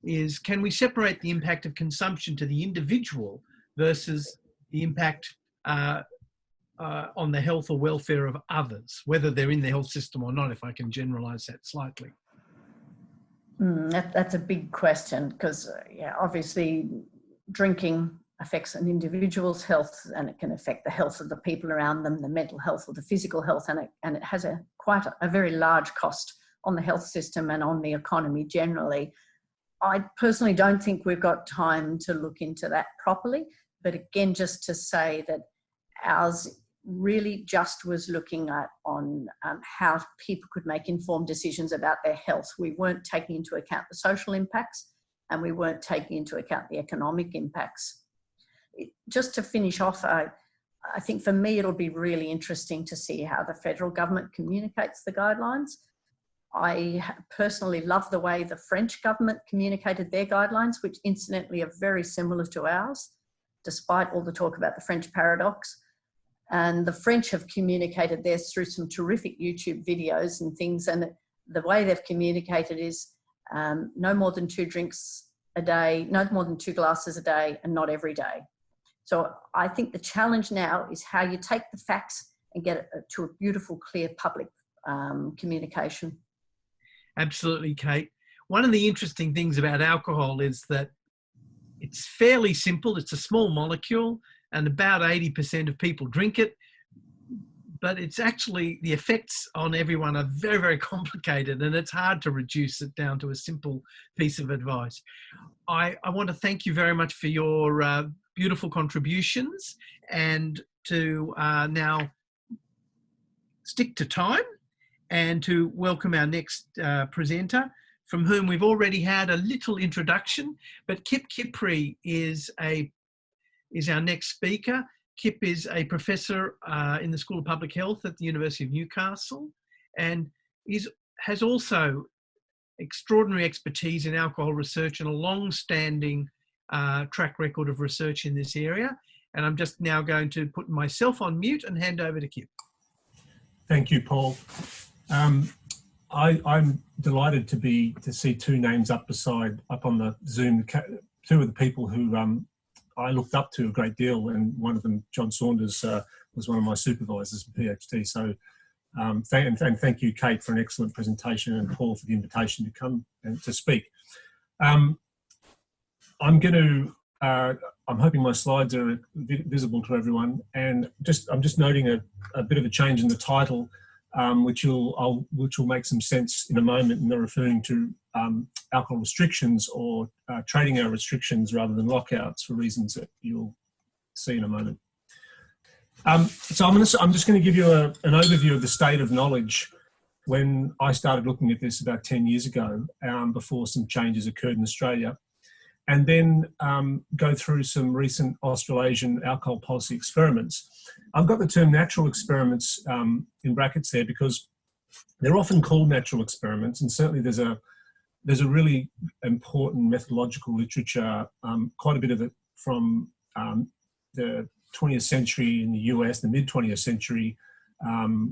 is, can we separate the impact of consumption to the individual versus the impact on the health or welfare of others, whether they're in the health system or not, if I can generalise that slightly? That's a big question because, obviously drinking affects an individual's health and it can affect the health of the people around them, the mental health or the physical health, and it has quite a very large cost on the health system and on the economy generally. I personally don't think we've got time to look into that properly, but again, just to say that ours really just was looking at on how people could make informed decisions about their health. We weren't taking into account the social impacts and we weren't taking into account the economic impacts. Just to finish off, I think for me it'll be really interesting to see how the federal government communicates the guidelines. I personally love the way the French government communicated their guidelines, which incidentally are very similar to ours, despite all the talk about the French paradox. And the French have communicated theirs through some terrific YouTube videos and things. And the way they've communicated is no more than 2 drinks a day, no more than 2 glasses a day, and not every day. So I think the challenge now is how you take the facts and get it to a beautiful, clear public communication. Absolutely, Kate. One of the interesting things about alcohol is that it's fairly simple. It's a small molecule, and about 80% of people drink it. But it's actually, the effects on everyone are very, very complicated, and it's hard to reduce it down to a simple piece of advice. I want to thank you very much for your beautiful contributions, and to now stick to time and to welcome our next presenter, from whom we've already had a little introduction, but Kypri is our next speaker. Kip is a professor in the School of Public Health at the University of Newcastle, and has also extraordinary expertise in alcohol research and a long-standing track record of research in this area. And I'm just now going to put myself on mute and hand over to Kip. Thank you, Paul. I'm delighted to see 2 names up on the Zoom. 2 of the people who I looked up to a great deal, and one of them, John Saunders, was one of my supervisors for PhD. So thank you, Kate, for an excellent presentation, and Paul for the invitation to come and to speak. I'm hoping my slides are visible to everyone, and I'm just noting a bit of a change in the title, which will make some sense in a moment, and they're referring to alcohol restrictions or trading hour restrictions rather than lockouts, for reasons that you'll see in a moment. So I'm just going to give you an overview of the state of knowledge when I started looking at this about 10 years ago, before some changes occurred in Australia, and then go through some recent Australasian alcohol policy experiments. I've got the term natural experiments in brackets there because they're often called natural experiments, and certainly there's a really important methodological literature, quite a bit of it from the 20th century in the US, the mid-20th century,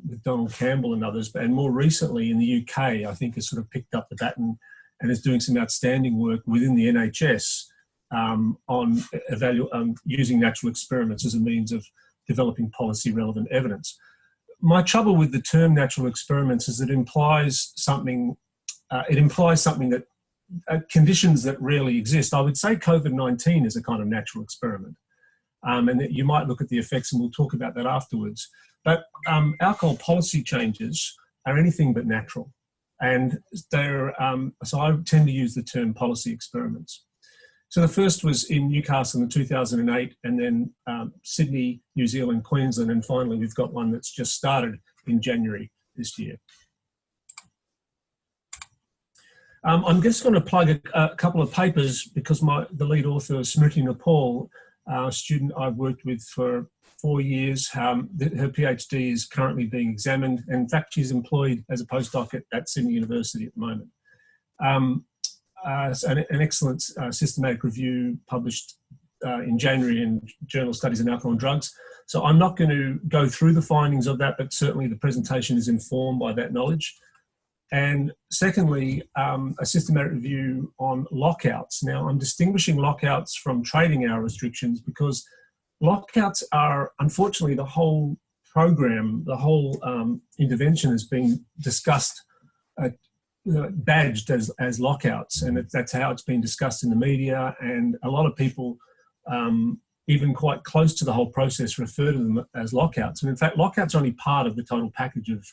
with Donald Campbell and others, and more recently in the UK, I think has sort of picked up the baton and is doing some outstanding work within the NHS on using natural experiments as a means of developing policy-relevant evidence. My trouble with the term natural experiments is it implies something. That conditions that rarely exist. I would say COVID-19 is a kind of natural experiment, and that you might look at the effects, and we'll talk about that afterwards. But alcohol policy changes are anything but natural, and so I tend to use the term policy experiments. So the first was in Newcastle in 2008, and then Sydney, New Zealand, Queensland, and finally we've got one that's just started in January this year. I'm just going to plug a couple of papers because the lead author, Smriti Nepal, a student I've worked with for 4 years, her PhD is currently being examined. And in fact, she's employed as a postdoc at Sydney University at the moment. An excellent systematic review published in January in Journal of Studies in Alcohol and Drugs. So I'm not going to go through the findings of that, but certainly the presentation is informed by that knowledge. And secondly, a systematic review on lockouts. Now, I'm distinguishing lockouts from trading hour restrictions because lockouts are, unfortunately, the whole program, the whole intervention has been discussed, badged as lockouts. And that's how it's been discussed in the media. And a lot of people, even quite close to the whole process, refer to them as lockouts. And in fact, lockouts are only part of the total package of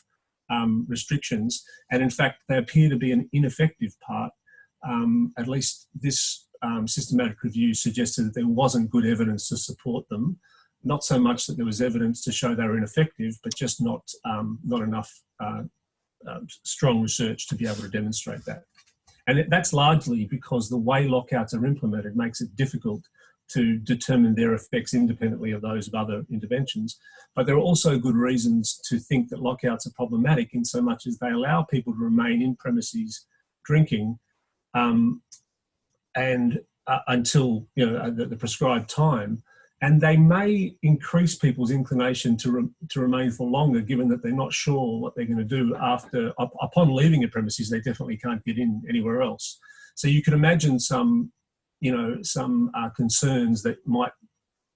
restrictions, and in fact they appear to be an ineffective part. At least this systematic review suggested that there wasn't good evidence to support them, not so much that there was evidence to show they were ineffective, but just not enough strong research to be able to demonstrate that. And that's largely because the way lockouts are implemented makes it difficult to determine their effects independently of those of other interventions. But there are also good reasons to think that lockouts are problematic in so much as they allow people to remain in premises drinking and until the prescribed time, And they may increase people's inclination to remain for longer, given that they're not sure what they're going to do upon leaving a premises. They definitely can't get in anywhere else. So you can imagine some concerns that might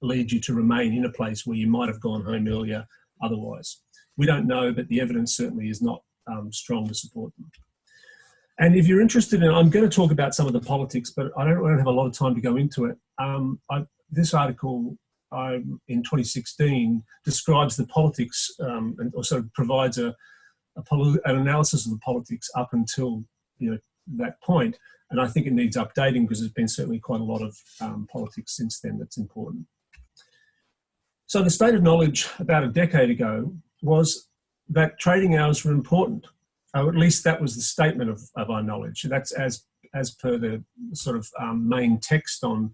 lead you to remain in a place where you might have gone home earlier otherwise. We don't know, but the evidence certainly is not strong to support them. And if you're interested in, I'm going to talk about some of the politics, but I don't have a lot of time to go into it. This article in 2016 describes the politics and also provides an analysis of the politics up until that point. And I think it needs updating because there's been certainly quite a lot of politics since then that's important. So the state of knowledge about a decade ago was that trading hours were important. Or at least that was the statement of our knowledge. That's as per the sort of main text on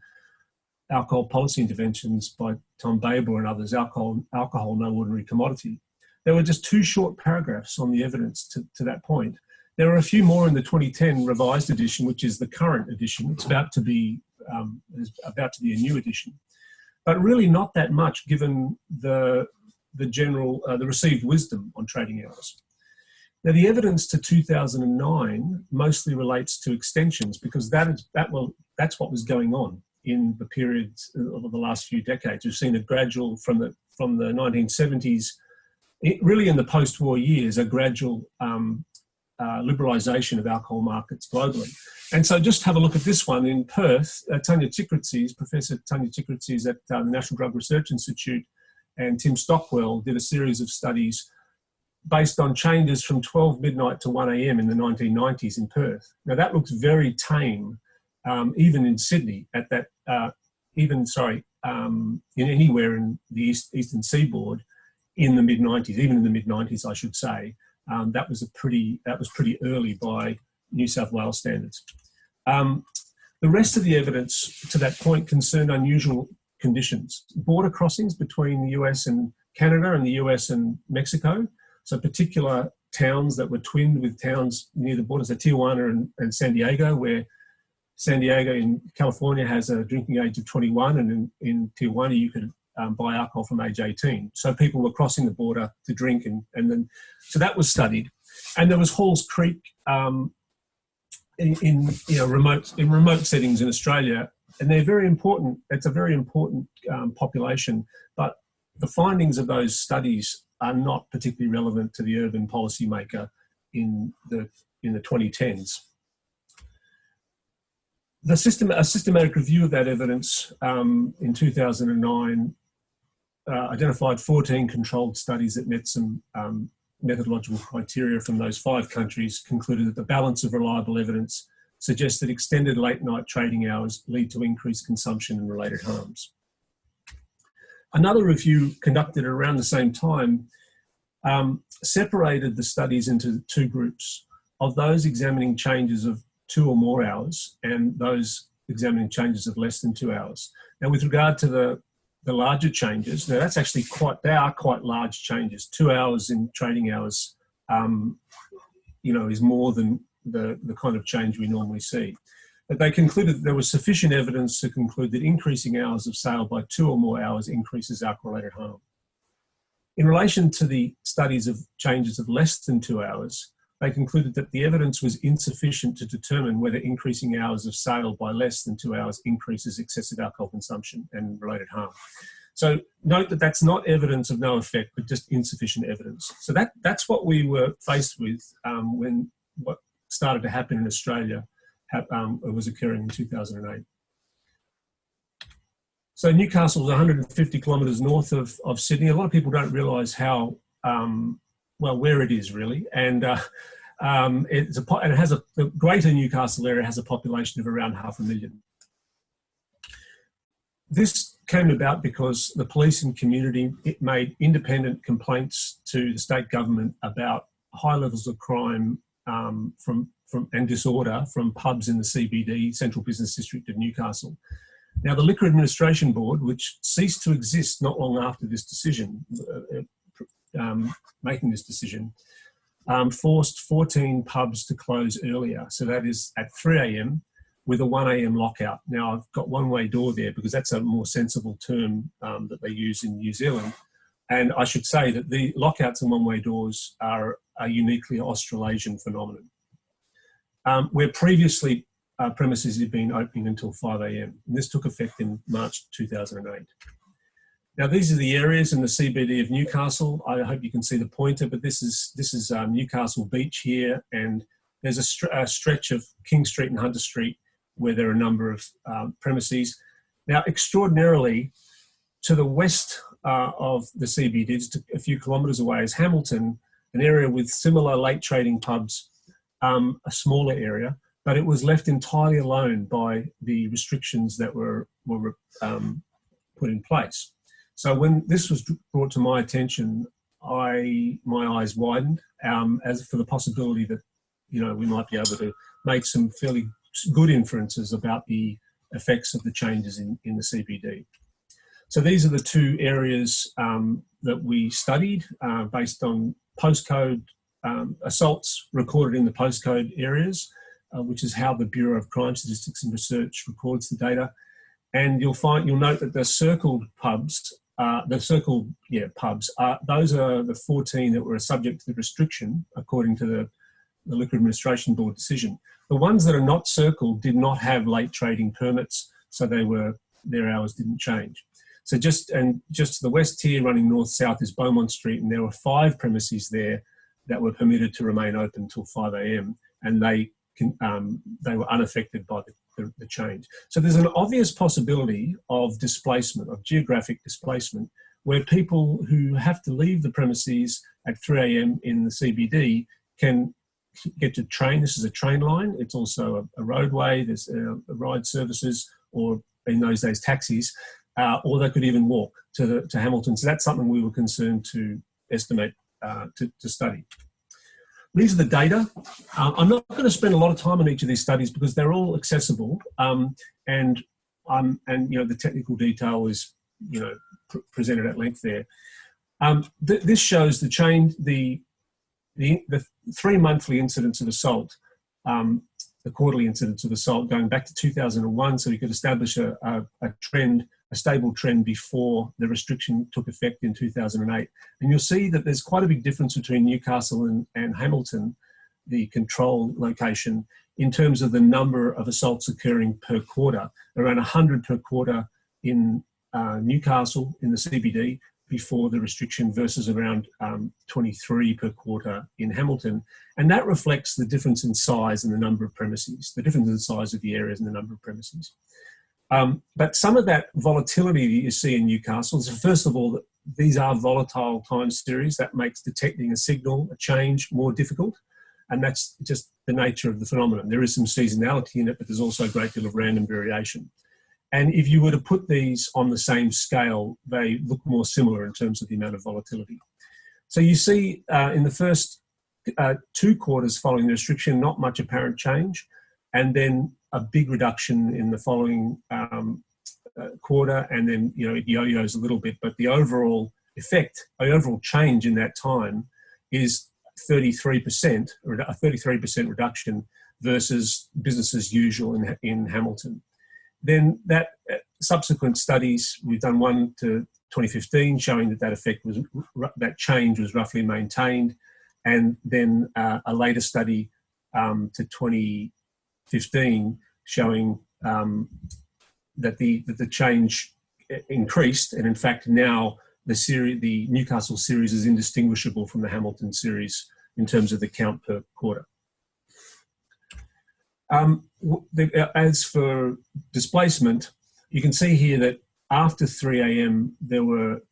alcohol policy interventions by Tom Baber and others, alcohol no ordinary commodity. There were just 2 short paragraphs on the evidence to that point. There are a few more in the 2010 revised edition, which is the current edition. It's about to be a new edition, but really not that much given the received wisdom on trading hours. Now, the evidence to 2009 mostly relates to extensions because that's what was going on in the period of the last few decades. We've seen a gradual from the 1970s, really in the post-war years, a gradual liberalisation of alcohol markets globally. And so just have a look at this one in Perth. Professor Tanya Chikritzis at the National Drug Research Institute and Tim Stockwell did a series of studies based on changes from 12 midnight to 1 a.m. in the 1990s in Perth. Now that looks very tame, even in Sydney, in anywhere in the eastern seaboard in the mid-90s, even in the mid-90s, I should say. That was pretty early by New South Wales standards. The rest of the evidence to that point concerned unusual conditions. Border crossings between the US and Canada and the US and Mexico. So particular towns that were twinned with towns near the borders of Tijuana and San Diego, where San Diego in California has a drinking age of 21, and in Tijuana you could buy alcohol from age 18. So people were crossing the border to drink, and then so that was studied. And there was Halls Creek in remote settings in Australia, and they're very important. It's a very important population, but the findings of those studies are not particularly relevant to the urban policymaker in the 2010s. A systematic review of that evidence in 2009 identified 14 controlled studies that met some methodological criteria from those 5 countries, concluded that the balance of reliable evidence suggests that extended late night trading hours lead to increased consumption and related harms. Another review conducted around the same time separated the studies into 2 groups of those examining changes of 2 or more hours and those examining changes of less than 2 hours. Now, with regard to the larger changes, now that's actually they are quite large changes. 2 hours in trading hours, is more than the kind of change we normally see. But they concluded that there was sufficient evidence to conclude that increasing hours of sale by 2 or more hours increases alcohol-related harm. In relation to the studies of changes of less than 2 hours, they concluded that the evidence was insufficient to determine whether increasing hours of sale by less than 2 hours increases excessive alcohol consumption and related harm. So note that that's not evidence of no effect, but just insufficient evidence. So that's what we were faced with when what started to happen in Australia was occurring in 2008. So Newcastle is 150 kilometres north of Sydney. A lot of people don't realise how where it is really, and the greater Newcastle area has a population of around 500,000. This came about because the police and community made independent complaints to the state government about high levels of crime and disorder from pubs in the CBD, Central Business District of Newcastle. Now, the Liquor Administration Board, which ceased to exist not long after this decision, making this decision, forced 14 pubs to close earlier. So that is at 3 a.m. with a 1 a.m. lockout. Now, I've got one-way door there because that's a more sensible term that they use in New Zealand. And I should say that the lockouts and one-way doors are a uniquely Australasian phenomenon. Where previously premises had been opening until 5 a.m. And this took effect in March 2008. Now, these are the areas in the CBD of Newcastle. I hope you can see the pointer, but this is Newcastle Beach here, and there's a stretch of King Street and Hunter Street where there are a number of premises. Now, extraordinarily, to the west of the CBD, just a few kilometres away, is Hamilton, an area with similar late trading pubs, a smaller area, but it was left entirely alone by the restrictions that were put in place. So when this was brought to my attention, my eyes widened as for the possibility that, you know, we might be able to make some fairly good inferences about the effects of the changes in the CBD. So these are the two areas that we studied based on postcode assaults recorded in the postcode areas, which is how the Bureau of Crime Statistics and Research records the data. And you'll note that the circled pubs, those are the 14 that were subject to the restriction according to the Liquor Administration Board decision. The ones that are not circled did not have late trading permits, so their hours didn't change. So just to the west here, running north-south, is Beaumont Street, and there were 5 premises there that were permitted to remain open until 5 a.m. and they were unaffected by the change. So there's an obvious possibility of displacement, of geographic displacement, where people who have to leave the premises at 3 a.m. in the CBD can get to train. This is a train line. It's also a roadway. There's ride services, or in those days taxis, or they could even walk to Hamilton. So that's something we were concerned to estimate, to study. These are the data. I'm not going to spend a lot of time on each of these studies because they're all accessible, and you know, the technical detail is, you know, presented at length there. This shows the change, the 3 monthly incidents of assault, the quarterly incidents of assault going back to 2001, so we could establish a trend, a stable trend before the restriction took effect in 2008. And you'll see that there's quite a big difference between Newcastle and Hamilton, the control location, in terms of the number of assaults occurring per quarter, around 100 per quarter in Newcastle in the CBD before the restriction versus around 23 per quarter in Hamilton. And that reflects the difference in size and the number of premises, the difference in size of the areas and the number of premises. But some of that volatility that you see in Newcastle is, first of all, these are volatile time series. That makes detecting a signal, a change, more difficult. And that's just the nature of the phenomenon. There is some seasonality in it, but there's also a great deal of random variation. And if you were to put these on the same scale, they look more similar in terms of the amount of volatility. So you see in the first 2 quarters following the restriction, not much apparent change, and then a big reduction in the following quarter, and then, you know, it yo-yos a little bit, but the overall effect, the overall change in that time is 33%, or a 33% reduction versus business as usual in Hamilton. Then that subsequent studies, we've done one to 2015 showing that effect was, that change was roughly maintained, and then a later study to 2015 showing that the change increased, and in fact now the Newcastle series is indistinguishable from the Hamilton series in terms of the count per quarter. As for displacement, you can see here that after 3 a.m. there were,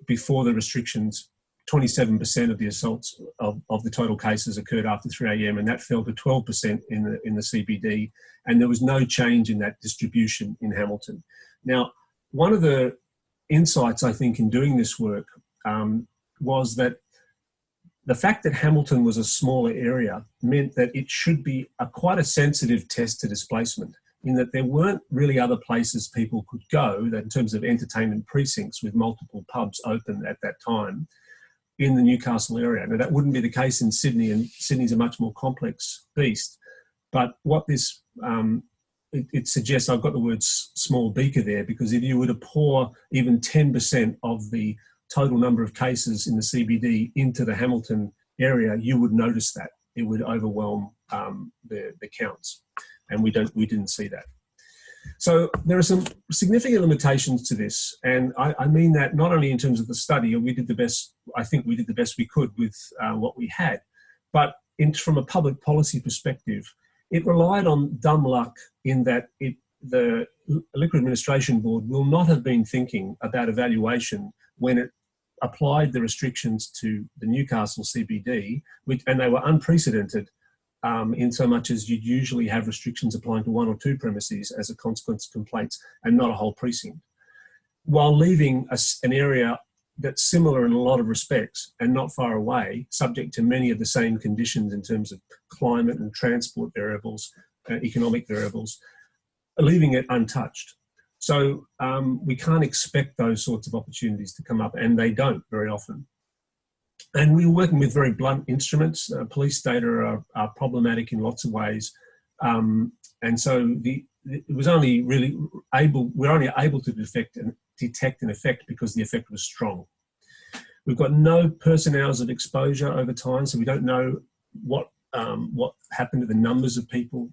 before the restrictions, 27% of the assaults of the total cases occurred after 3 a.m. and that fell to 12% in the CBD, and there was no change in that distribution in Hamilton. Now, one of the insights I think in doing this work was that the fact that Hamilton was a smaller area meant that it should be quite a sensitive test to displacement, in that there weren't really other places people could go that, in terms of entertainment precincts with multiple pubs open at that time, in the Newcastle area. Now, that wouldn't be the case in Sydney, and Sydney's a much more complex beast. But what this it suggests, I've got the word small beaker there, because if you were to pour even 10% of the total number of cases in the CBD into the Hamilton area, you would notice that. It would overwhelm the counts, and we didn't see that. So there are some significant limitations to this, and I mean that not only in terms of the study, and I think we did the best we could with what we had, but from a public policy perspective, it relied on dumb luck in that the Liquor Administration Board will not have been thinking about evaluation when it applied the restrictions to the Newcastle CBD, and they were unprecedented in so much as you'd usually have restrictions applying to 1 or 2 premises as a consequence of complaints and not a whole precinct, while leaving an area that's similar in a lot of respects and not far away, subject to many of the same conditions in terms of climate and transport variables, economic variables, leaving it untouched. So we can't expect those sorts of opportunities to come up, and they don't very often. And we're working with very blunt instruments. Police data are problematic in lots of ways. And so we're only able to detect an effect because the effect was strong. We've got no person hours of exposure over time, so we don't know what happened to the numbers of people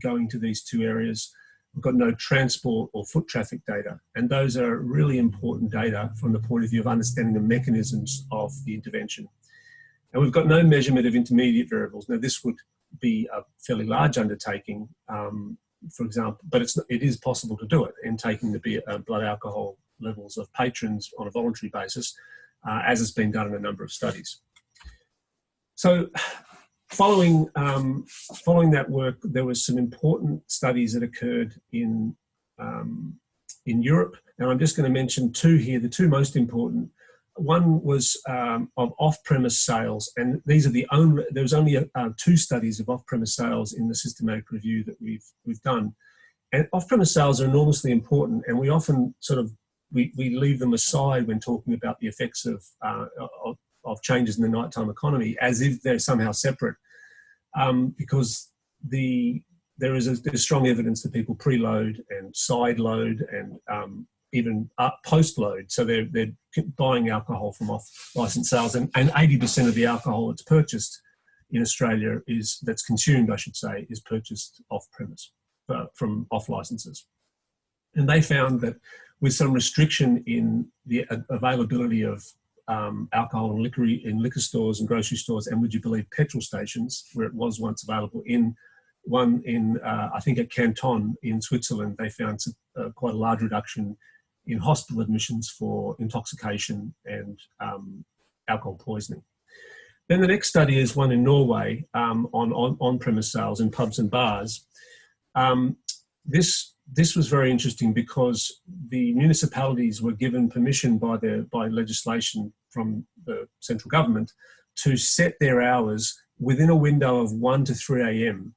going to these 2 areas. We've got no transport or foot traffic data, and those are really important data from the point of view of understanding the mechanisms of the intervention. And we've got no measurement of intermediate variables. Now, this would be a fairly large undertaking, for example, but it is possible to do it in taking the blood alcohol levels of patrons on a voluntary basis, as has been done in a number of studies. So, following that work, there was some important studies that occurred in Europe, and I'm just going to mention 2 here, the 2 most important. One was of off-premise sales, and there was only 2 studies of off-premise sales in the systematic review that we've done. And off-premise sales are enormously important, and we often we leave them aside when talking about the effects of changes in the nighttime economy, as if they're somehow separate, because there's strong evidence that people preload and side load and even post-load. So they're buying alcohol from off-licensed sales, and 80% of the alcohol that's purchased in Australia that's consumed, I should say, is purchased off-premise from off-licenses. And they found that with some restriction in the availability of alcohol and liquor in liquor stores and grocery stores, and would you believe petrol stations, where it was once available, I think at Canton in Switzerland, they found quite a large reduction in hospital admissions for intoxication and alcohol poisoning. Then the next study is one on on-premise sales in pubs and bars. This was very interesting because the municipalities were given permission by legislation from the central government to set their hours within a window of 1 to 3 a.m.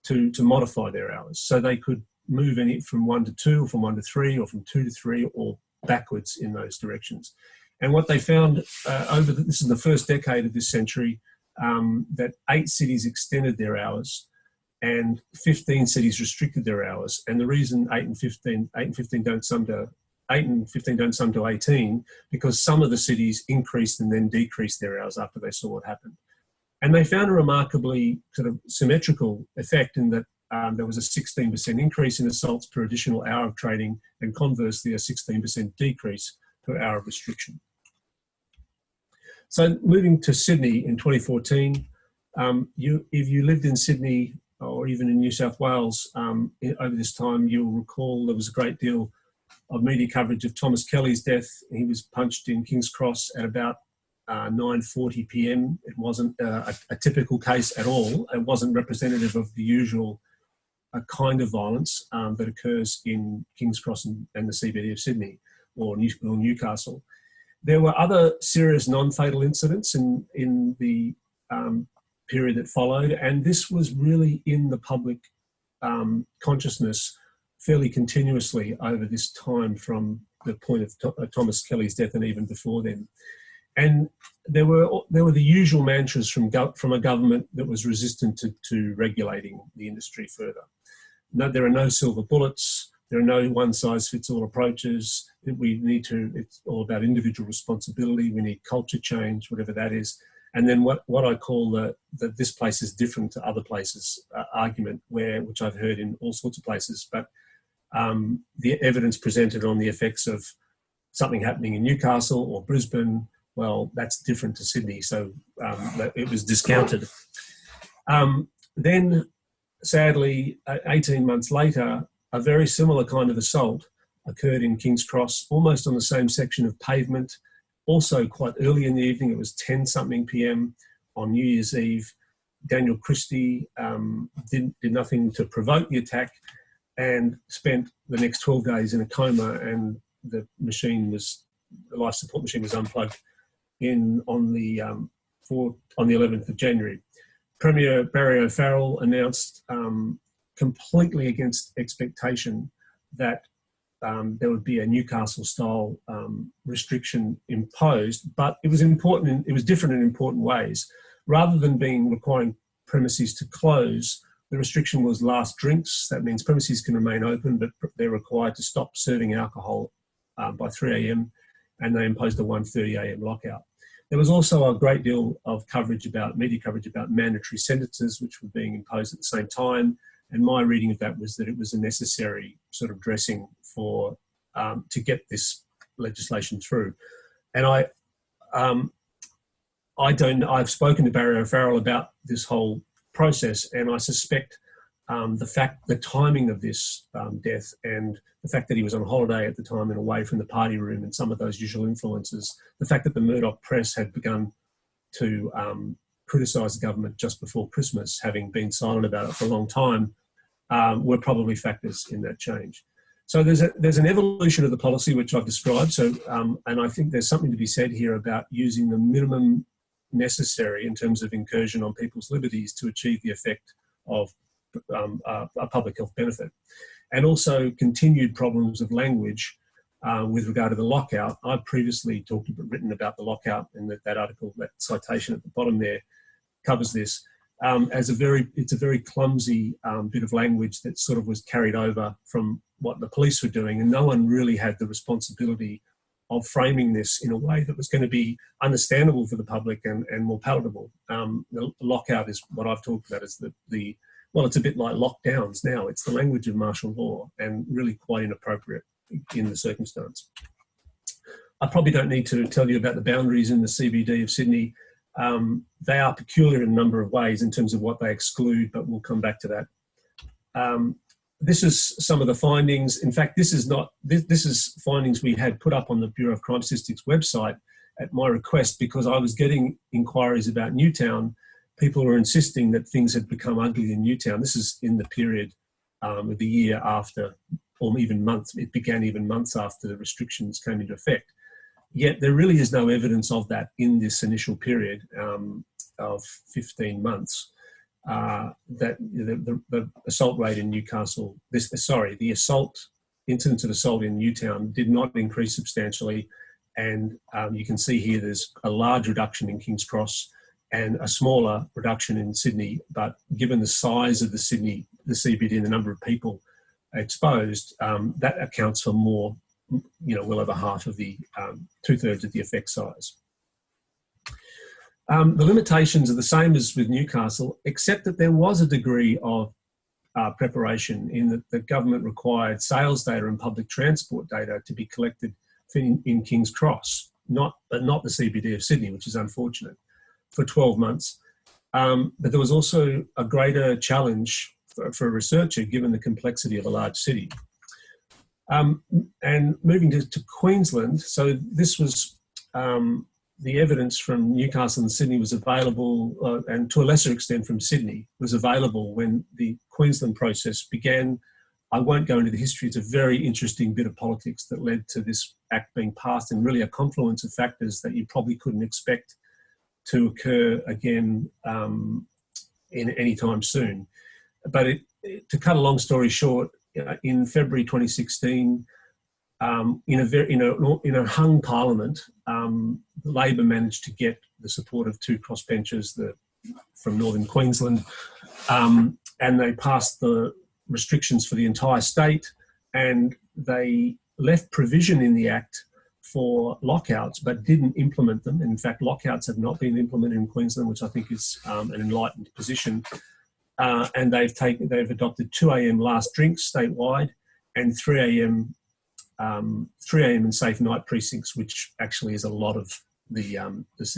to modify their hours. So they could move from 1 to 2, or from 1 to 3, or from 2 to 3, or backwards in those directions. And what they found this is the first decade of this century, that 8 cities extended their hours and 15 cities restricted their hours. And the reason 8 and 15 don't sum to 18, because some of the cities increased and then decreased their hours after they saw what happened. And they found a remarkably sort of symmetrical effect in that there was a 16% increase in assaults per additional hour of trading, and conversely a 16% decrease per hour of restriction. So moving to Sydney in 2014, if you lived in Sydney or even in New South Wales over this time, you'll recall there was a great deal of media coverage of Thomas Kelly's death. He was punched in King's Cross at about 9:40 p.m. It wasn't a typical case at all. It wasn't representative of the usual kind of violence that occurs in King's Cross and the CBD of Sydney or Newcastle. There were other serious non-fatal incidents in the period that followed, and this was really in the public consciousness fairly continuously over this time from the point of Thomas Kelly's death and even before then. And there were the usual mantras from a government that was resistant to regulating the industry further. no, there are no silver bullets. There are no one-size-fits-all approaches. It's all about individual responsibility. We need culture change, whatever that is. And then what I call that this place is different to other places argument, which I've heard in all sorts of places, but the evidence presented on the effects of something happening in Newcastle or Brisbane, well, that's different to Sydney, so it was discounted. Then, sadly, 18 months later, a very similar kind of assault occurred in King's Cross, almost on the same section of pavement, also quite early in the evening. It was 10-something p.m. on New Year's Eve. Daniel Christie did nothing to provoke the attack and spent the next 12 days in a coma, and the life support machine was unplugged on the 11th of January. Premier Barry O'Farrell announced completely against expectation that there would be a Newcastle-style restriction imposed, but it was important. It was different in important ways. Rather than requiring premises to close, the restriction was last drinks. That means premises can remain open, but they're required to stop serving alcohol by 3 a.m. and they imposed a 1:30 a.m. lockout. There was also a great deal of media coverage about mandatory sentences, which were being imposed at the same time. And my reading of that was that it was a necessary sort of dressing to get this legislation through. And I've spoken to Barry O'Farrell about this whole process, and I suspect the timing of this death and the fact that he was on holiday at the time and away from the party room and some of those usual influences, the fact that the Murdoch press had begun to criticise the government just before Christmas, having been silent about it for a long time, were probably factors in that change. So there's an evolution of the policy which I've described. So and I think there's something to be said here about using the minimum necessary in terms of incursion on people's liberties to achieve the effect of a public health benefit, and also continued problems of language with regard to the lockout. I've previously written about the lockout, and that article, that citation at the bottom there, covers this. It's a very clumsy bit of language that sort of was carried over from what the police were doing, and no one really had the responsibility of framing this in a way that was going to be understandable for the public and more palatable. The lockout is what I've talked about as it's a bit like lockdowns now. It's the language of martial law and really quite inappropriate in the circumstance. I probably don't need to tell you about the boundaries in the CBD of Sydney. They are peculiar in a number of ways in terms of what they exclude, but we'll come back to that. This is some of the findings. In fact, this is findings we had put up on the Bureau of Crime Statistics website at my request, because I was getting inquiries about Newtown. People were insisting that things had become ugly in Newtown. This is in the period of the year after, or even months. It began even months after the restrictions came into effect. Yet there really is no evidence of that in this initial period of 15 months. That the assault rate in Newcastle, the incidence of assault in Newtown did not increase substantially. And you can see here there's a large reduction in King's Cross and a smaller reduction in Sydney. But given the size of the CBD and the number of people exposed, that accounts for more, well over half of the 2/3 of the effect size. The limitations are the same as with Newcastle, except that there was a degree of preparation in that the government required sales data and public transport data to be collected in King's Cross, but not the CBD of Sydney, which is unfortunate, for 12 months. But there was also a greater challenge for a researcher, given the complexity of a large city. And moving to Queensland, so this was the evidence from Newcastle and Sydney was available, and to a lesser extent from Sydney, was available when the Queensland process began. I won't go into the history. It's a very interesting bit of politics that led to this act being passed, and really a confluence of factors that you probably couldn't expect to occur again in any time soon. But to cut a long story short, in February 2016, in a hung parliament, Labor managed to get the support of two crossbenchers from northern Queensland, and they passed the restrictions for the entire state, and they left provision in the Act for lockouts, but didn't implement them. And in fact, lockouts have not been implemented in Queensland, which I think is an enlightened position. And they've adopted 2 a.m. last drinks statewide, and 3 a.m. and safe night precincts, which actually is a lot of it's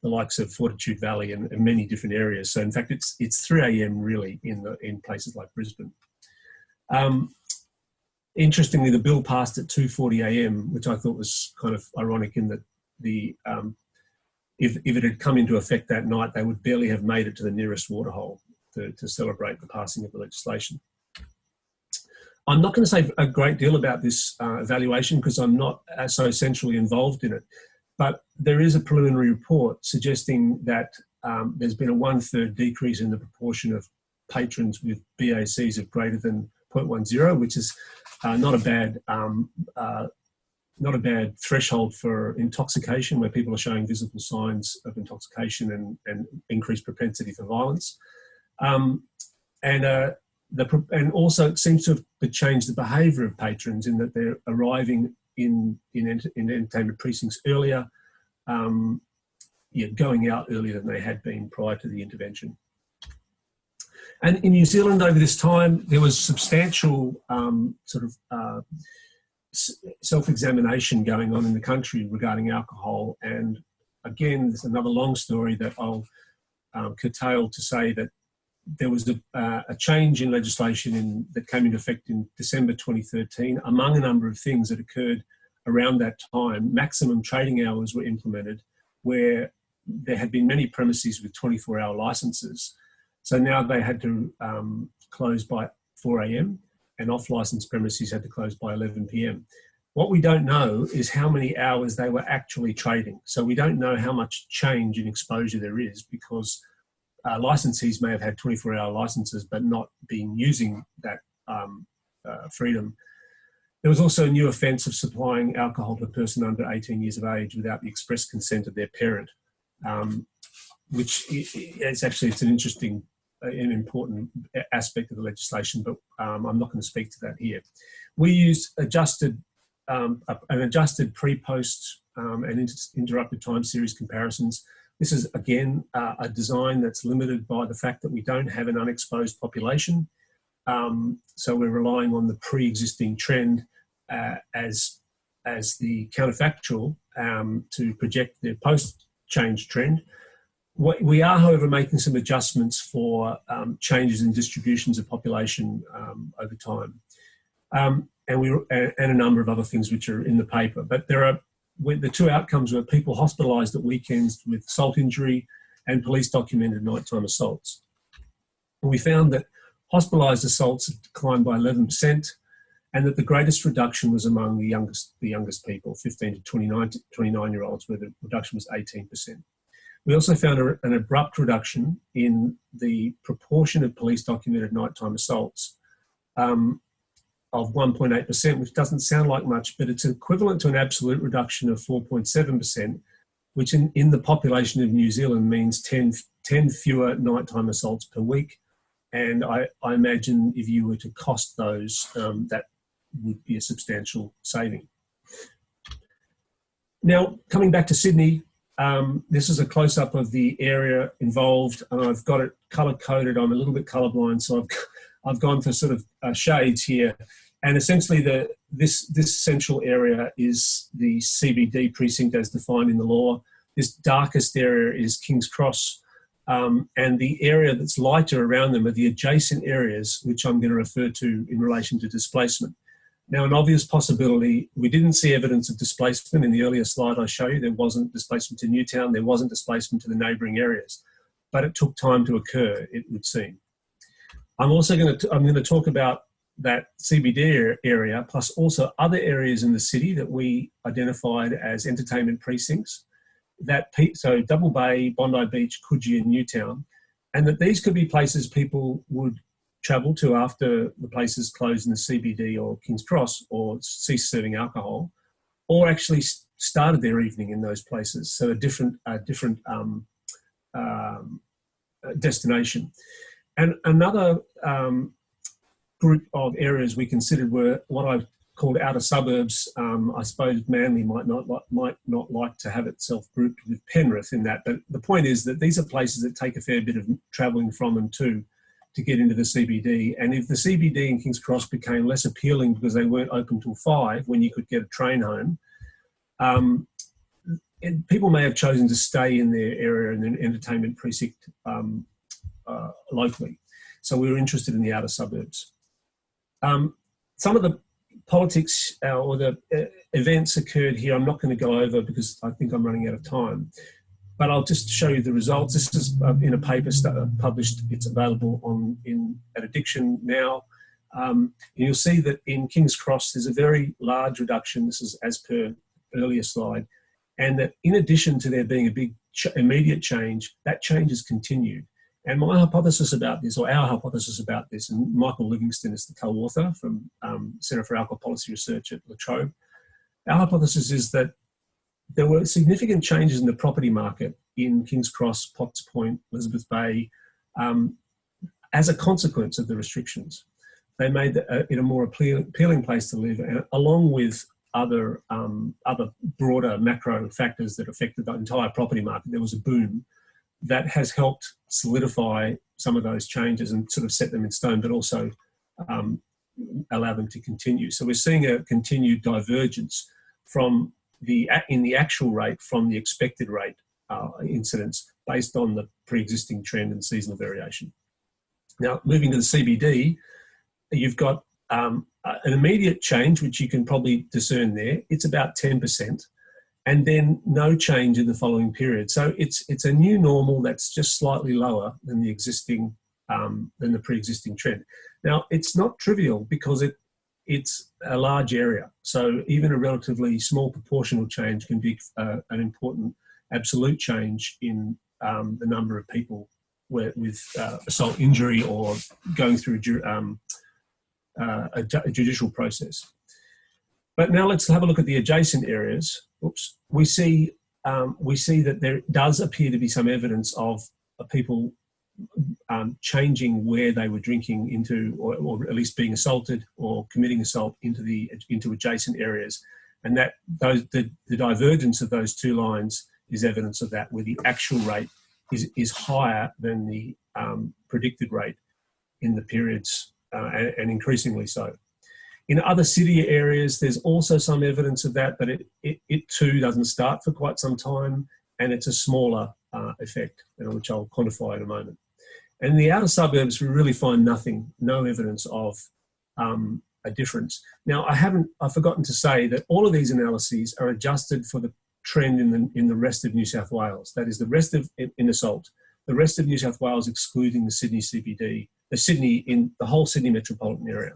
the likes of Fortitude Valley and many different areas. So in fact, it's 3 a.m. really in places like Brisbane. Interestingly, the bill passed at 2:40 a.m., which I thought was kind of ironic in that if it had come into effect that night, they would barely have made it to the nearest waterhole to celebrate the passing of the legislation. I'm not going to say a great deal about this evaluation because I'm not so centrally involved in it, but there is a preliminary report suggesting that there's been a 1/3 decrease in the proportion of patrons with BACs of greater than 0.10, which is not a bad threshold for intoxication, where people are showing visible signs of intoxication and increased propensity for violence. And also it seems to have changed the behaviour of patrons in that they're arriving in entertainment precincts earlier, going out earlier than they had been prior to the intervention. And in New Zealand over this time, there was substantial self-examination going on in the country regarding alcohol. And again, there's another long story that I'll curtail to say that there was a change in legislation that came into effect in December 2013. Among a number of things that occurred around that time, maximum trading hours were implemented where there had been many premises with 24-hour licences. So now they had to close by 4 a.m. and off-licensed premises had to close by 11 p.m. What we don't know is how many hours they were actually trading. So we don't know how much change in exposure there is because licensees may have had 24-hour licenses but not been using that freedom. There was also a new offence of supplying alcohol to a person under 18 years of age without the express consent of their parent, which is actually, it's an interesting an important aspect of the legislation, but I'm not going to speak to that here. We used an adjusted pre-post and interrupted time series comparisons. This is, again, a design that's limited by the fact that we don't have an unexposed population. So we're relying on the pre-existing trend as the counterfactual to project the post-change trend. We are, however, making some adjustments for changes in distributions of population over time, and a number of other things which are in the paper. But the two outcomes were people hospitalised at weekends with assault injury and police documented nighttime assaults. And we found that hospitalised assaults have declined by 11%, and that the greatest reduction was among the youngest people, 15 to 29-year-olds, where the reduction was 18%. We also found an abrupt reduction in the proportion of police documented nighttime assaults of 1.8%, which doesn't sound like much, but it's equivalent to an absolute reduction of 4.7%, which in the population of New Zealand means 10 fewer nighttime assaults per week. And I imagine if you were to cost those, that would be a substantial saving. Now, coming back to Sydney, this is a close-up of the area involved, and I've got it colour-coded. I'm a little bit colourblind, so I've gone for sort of shades here. And essentially, this central area is the CBD precinct as defined in the law. This darkest area is King's Cross, and the area that's lighter around them are the adjacent areas, which I'm going to refer to in relation to displacement. Now, an obvious possibility, we didn't see evidence of displacement in the earlier slide I showed you. There wasn't displacement to Newtown, there wasn't displacement to the neighbouring areas, but it took time to occur, it would seem. I'm also going to talk about that CBD area, plus also other areas in the city that we identified as entertainment precincts, so Double Bay, Bondi Beach, Coogee and Newtown, and that these could be places people would travel to after the places closed in the CBD or King's Cross or cease serving alcohol, or actually started their evening in those places, so a different destination. And another group of areas we considered were what I called outer suburbs. I suppose Manly might not like to have itself grouped with Penrith in that, but the point is that these are places that take a fair bit of travelling from and to get into the CBD. And if the CBD in King's Cross became less appealing because they weren't open till 5 when you could get a train home, people may have chosen to stay in their area in an entertainment precinct locally. So we were interested in the outer suburbs. Some of the politics or the events occurred here. I'm not going to go over because I think I'm running out of time, but I'll just show you the results. This is in a paper published. It's available at Addiction now. You'll see that in King's Cross, there's a very large reduction. This is as per earlier slide. And that in addition to there being a big immediate change, that change has continued. And my hypothesis about this, or our hypothesis about this, and Michael Livingston is the co-author from Centre for Alcohol Policy Research at La Trobe, our hypothesis is that there were significant changes in the property market in King's Cross, Potts Point, Elizabeth Bay, as a consequence of the restrictions. They made it a more appealing place to live, and along with other broader macro factors that affected the entire property market. There was a boom that has helped solidify some of those changes and sort of set them in stone, but also allow them to continue. So we're seeing a continued divergence from in the actual rate from the expected rate incidence based on the pre-existing trend and seasonal variation. Now, moving to the CBD, you've got an immediate change, which you can probably discern there. It's about 10%. And then no change in the following period. So it's a new normal that's just slightly lower than the existing, than the pre-existing trend. Now, it's not trivial because it's a large area. So even a relatively small proportional change can be an important absolute change in the number of people with assault injury or going through a judicial process. But now let's have a look at the adjacent areas. Oops. We see that there does appear to be some evidence of people changing where they were drinking into, or at least being assaulted or committing assault into adjacent areas, and that the divergence of those two lines is evidence of that, where the actual rate is higher than the predicted rate in the periods, and increasingly so. In other city areas, there's also some evidence of that, but it too doesn't start for quite some time, and it's a smaller effect, which I'll quantify in a moment. And in the outer suburbs, we really find no evidence of a difference. Now, I've forgotten to say that all of these analyses are adjusted for the trend in the rest of New South Wales. That is the rest of in assault, the rest of New South Wales excluding the Sydney CBD, the whole Sydney metropolitan area.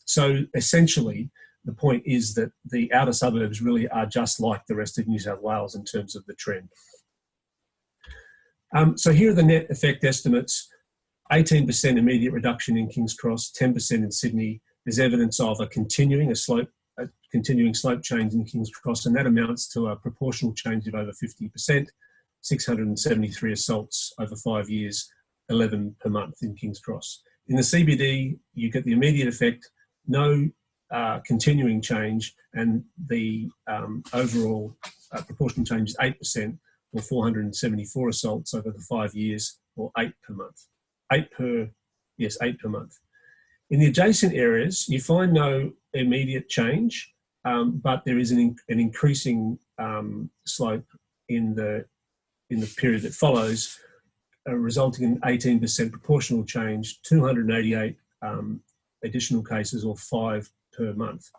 So essentially, the point is that the outer suburbs really are just like the rest of New South Wales in terms of the trend. So here are the net effect estimates: 18% immediate reduction in King's Cross, 10% in Sydney. There's evidence of a continuing slope change in King's Cross, and that amounts to a proportional change of over 50%, 673 assaults over 5 years, 11 per month in King's Cross. In the CBD, you get the immediate effect, no continuing change, and the overall proportional change is 8%, or 474 assaults over the 5 years, or 8 per month. 8 per month. In the adjacent areas, you find no immediate change, but there is an increasing slope in the period that follows, resulting in 18% proportional change, 288 additional cases, or 5 per month.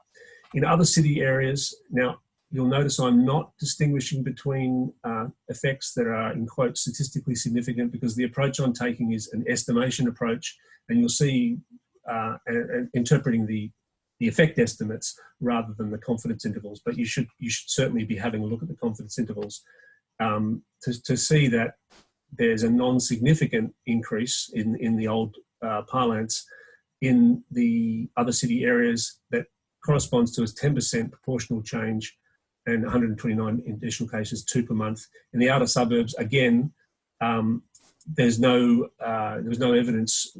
In other city areas, now you'll notice I'm not distinguishing between effects that are, in quotes, statistically significant, because the approach I'm taking is an estimation approach, and you'll see interpreting the effect estimates rather than the confidence intervals. But you should certainly be having a look at the confidence intervals to see that there's a non-significant increase in the old parlance in the other city areas that corresponds to a 10% proportional change and 129 additional cases, 2 per month. In the outer suburbs, again, there was no evidence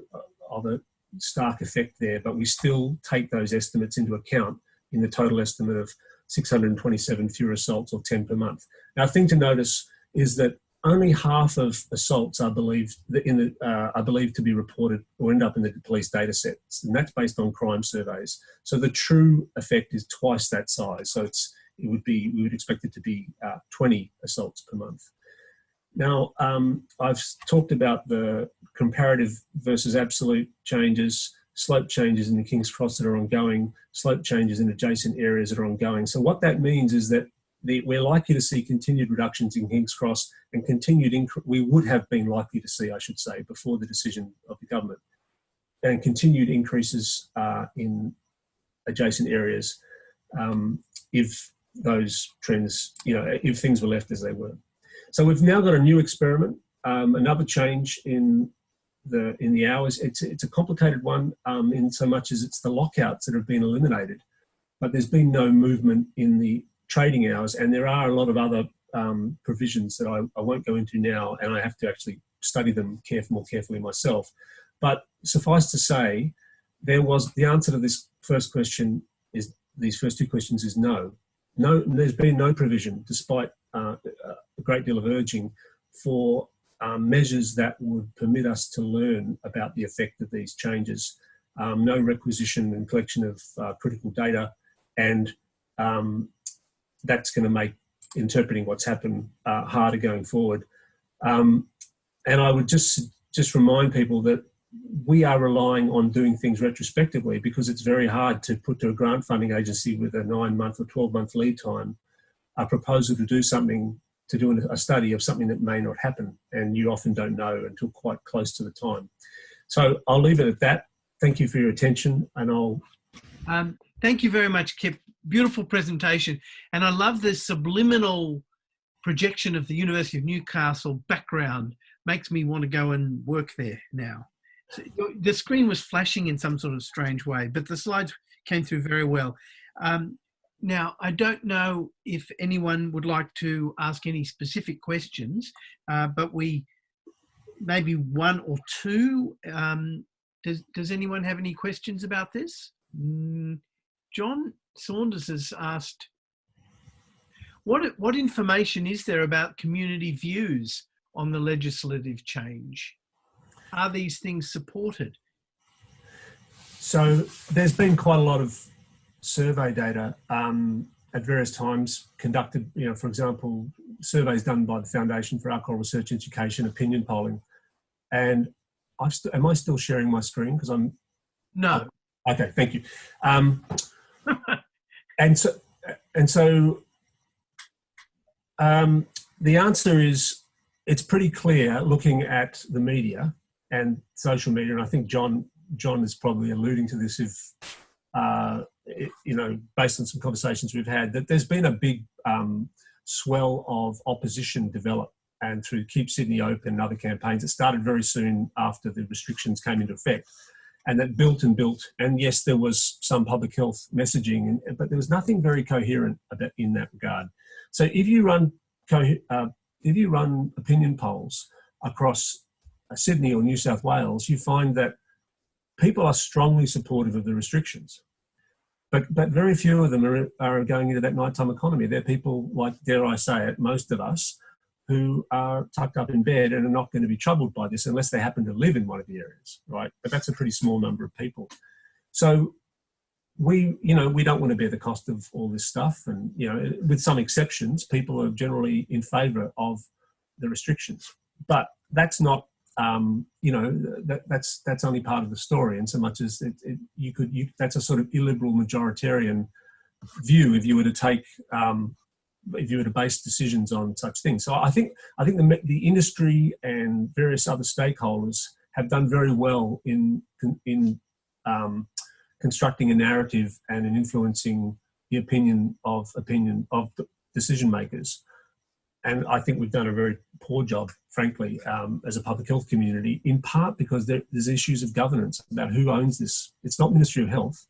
of a stark effect there, but we still take those estimates into account in the total estimate of 627 fewer assaults, or 10 per month. Now, a thing to notice is that only half of assaults are believed to be reported or end up in the police data sets, and that's based on crime surveys. So the true effect is twice that size. So we would expect it to be 20 assaults per month. Now, I've talked about the comparative versus absolute changes, slope changes in the King's Cross that are ongoing, slope changes in adjacent areas that are ongoing. So what that means is that we're likely to see continued reductions in King's Cross, and we would have been likely to see, I should say, before the decision of the government, and continued increases in adjacent areas if those trends, if things were left as they were. So we've now got a new experiment, another change in the hours. It's a complicated one in so much as it's the lockouts that have been eliminated, but there's been no movement in the trading hours, and there are a lot of other provisions that I won't go into now, and I have to actually study them more carefully myself. But suffice to say, the answer to this first question is, these first two questions is no. No, there's been no provision, despite a great deal of urging, for measures that would permit us to learn about the effect of these changes. No requisition and collection of critical data, and that's going to make interpreting what's happened harder going forward. And I would just remind people that we are relying on doing things retrospectively, because it's very hard to put to a grant funding agency with a 9-month or 12-month lead time a proposal to do something, to do a study of something that may not happen, and you often don't know until quite close to the time. So I'll leave it at that. Thank you for your attention, and I'll... Thank you very much, Kip. Beautiful presentation. And I love the subliminal projection of the University of Newcastle background. Makes me want to go and work there now. So the screen was flashing in some sort of strange way, but the slides came through very well. Now, I don't know if anyone would like to ask any specific questions, but maybe one or two. Does anyone have any questions about this? John Saunders has asked, what information is there about community views on the legislative change? Are these things supported? So there's been quite a lot of survey data at various times conducted, for example, surveys done by the Foundation for Alcohol Research Education, opinion polling. And am I still sharing my screen? Because I'm... No. Okay, thank you. And so the answer is, it's pretty clear looking at the media and social media, and I think John is probably alluding to this, based on some conversations we've had, that there's been a big swell of opposition develop, and through Keep Sydney Open and other campaigns. It started very soon after the restrictions came into effect, and that built and built. And yes, there was some public health messaging, but there was nothing very coherent in that regard. So if you run opinion polls across Sydney or New South Wales, you find that people are strongly supportive of the restrictions, but very few of them are going into that nighttime economy. They're people like, dare I say it, most of us, who are tucked up in bed and are not going to be troubled by this unless they happen to live in one of the areas, right? But that's a pretty small number of people. So we don't want to bear the cost of all this stuff, and with some exceptions, people are generally in favour of the restrictions. But that's not, that's only part of the story, in so much as that's a sort of illiberal majoritarian view if you were to base decisions on such things. So I think the industry and various other stakeholders have done very well in constructing a narrative and in influencing the opinion of decision makers. And I think we've done a very poor job, frankly, as a public health community, in part because there's issues of governance about who owns this. It's not Ministry of Health.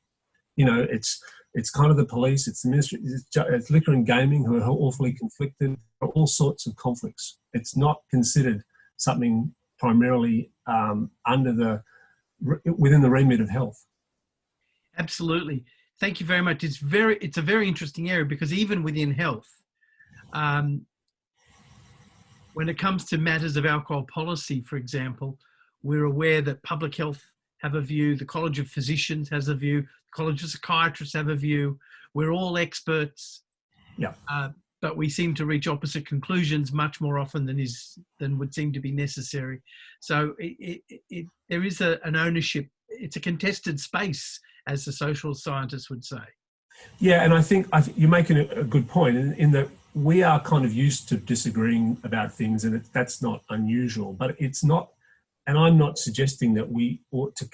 It's kind of the police, it's the ministry, it's liquor and gaming, who are awfully conflicted, all sorts of conflicts. It's not considered something primarily within the remit of health. Absolutely. Thank you very much. It's a very interesting area, because even within health, when it comes to matters of alcohol policy, for example, we're aware that public health have a view, the College of Physicians has a view, the College of Psychiatrists have a view. We're all experts, but we seem to reach opposite conclusions much more often than would seem to be necessary. So there is an ownership. It's a contested space, as the social scientists would say. Yeah, and I think you're making a good point in that we are kind of used to disagreeing about things, and that's not unusual. But it's not, and I'm not suggesting that we ought to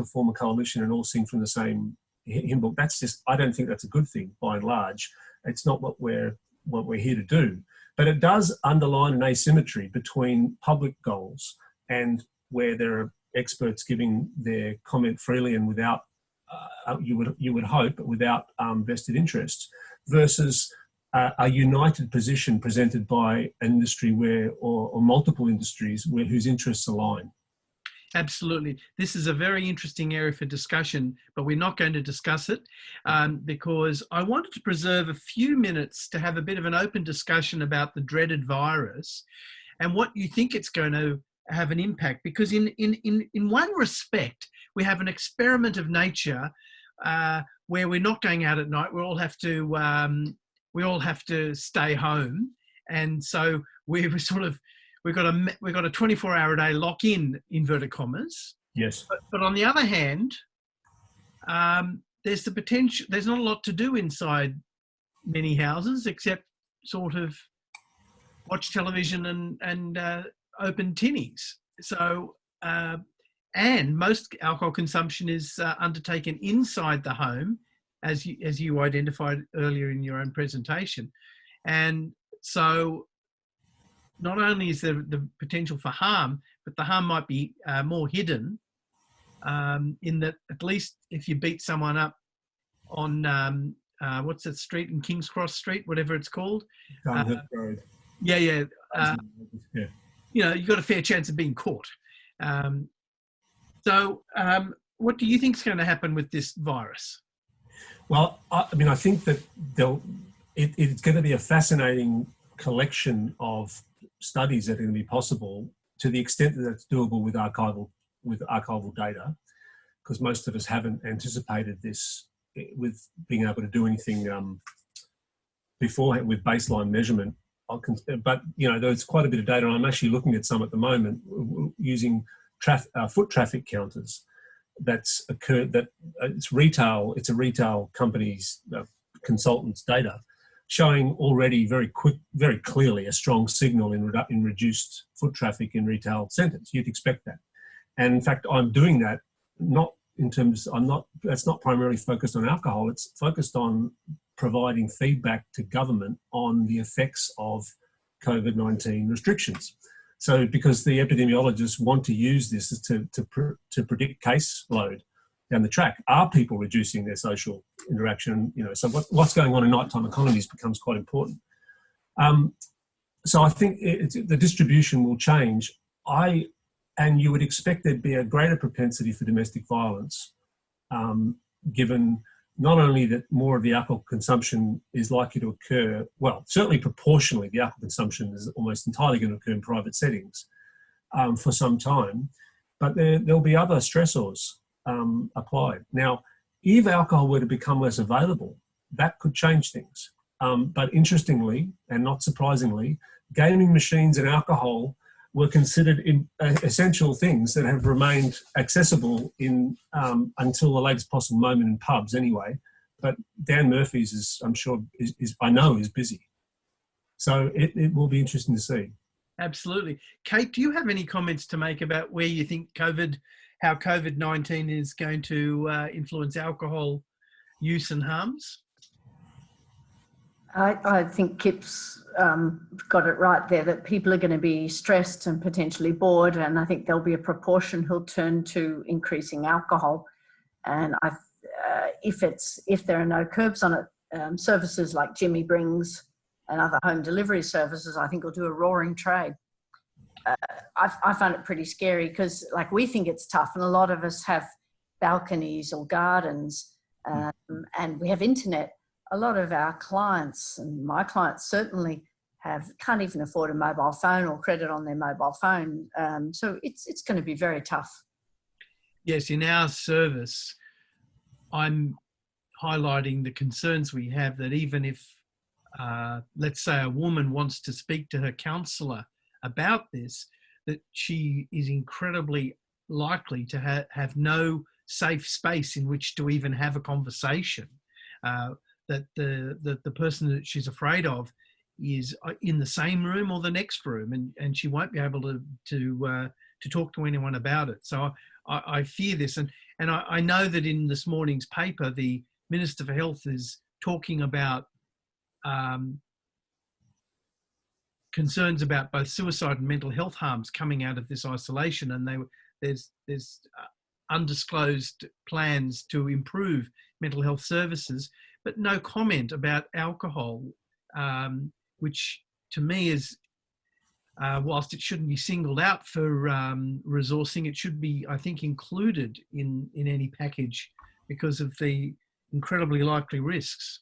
form a coalition and all sing from the same hymn book. That's just, I don't think that's a good thing by and large. It's not what we're here to do. But it does underline an asymmetry between public goals and where there are experts giving their comment freely and without, you would hope, without vested interests, versus a united position presented by an industry or multiple industries whose interests align. Absolutely. This is a very interesting area for discussion, but we're not going to discuss it because I wanted to preserve a few minutes to have a bit of an open discussion about the dreaded virus and what you think it's going to have an impact. Because in one respect, we have an experiment of nature where we're not going out at night. We all have to stay home, and so we've got a 24-hour day lock-in, inverted commas. Yes. But on the other hand, there's the potential. There's not a lot to do inside many houses except sort of watch television and open tinnies. So and most alcohol consumption is undertaken inside the home, as you identified earlier in your own presentation, and so not only is there the potential for harm, but the harm might be more hidden, in that at least if you beat someone up on what's that street in King's Cross Street, whatever it's called, Road. Yeah. You've got a fair chance of being caught. So what do you think is going to happen with this virus? Well, I think that it's going to be a fascinating collection of studies that are going to be possible to the extent that it's doable with archival data, because most of us haven't anticipated this with being able to do anything beforehand with baseline measurement. But there's quite a bit of data, and I'm actually looking at some at the moment using foot traffic counters. That's occurred. That it's a retail company's consultants' data, showing already very clearly a strong signal in reduced foot traffic in retail centres. You'd expect that, and in fact, I'm doing that That's not primarily focused on alcohol. It's focused on providing feedback to government on the effects of COVID-19 restrictions. So, because the epidemiologists want to use this to predict case load down the track, are people reducing their social interaction? So what's going on in nighttime economies becomes quite important. So I think the distribution will change. And you would expect there'd be a greater propensity for domestic violence, given not only that more of the alcohol consumption is likely to occur, well, certainly proportionally, the alcohol consumption is almost entirely going to occur in private settings for some time, but there'll be other stressors applied. Now, if alcohol were to become less available, that could change things. But interestingly, and not surprisingly, gaming machines and alcohol were considered essential things that have remained accessible until the latest possible moment in pubs anyway. But Dan Murphy's I know is busy. So it will be interesting to see. Absolutely. Kate, do you have any comments to make about where you think how COVID-19 is going to influence alcohol use and harms? I think Kip's got it right there, that people are going to be stressed and potentially bored, and I think there'll be a proportion who'll turn to increasing alcohol. And if there are no curbs on it, services like Jimmy Brings and other home delivery services, I think will do a roaring trade. I find it pretty scary because, like, we think it's tough, and a lot of us have balconies or gardens, and we have internet. A lot of our clients, and my clients certainly, can't even afford a mobile phone or credit on their mobile phone. So it's going to be very tough. Yes, in our service, I'm highlighting the concerns we have that even if, let's say, a woman wants to speak to her counsellor about this, that she is incredibly likely to have no safe space in which to even have a conversation. That the person that she's afraid of is in the same room or the next room, and she won't be able to talk to anyone about it. So I fear this, and I know that in this morning's paper, the Minister for Health is talking about concerns about both suicide and mental health harms coming out of this isolation, and there's undisclosed plans to improve mental health services, but no comment about alcohol, which to me is, whilst it shouldn't be singled out for resourcing, it should be, I think, included in any package because of the incredibly likely risks.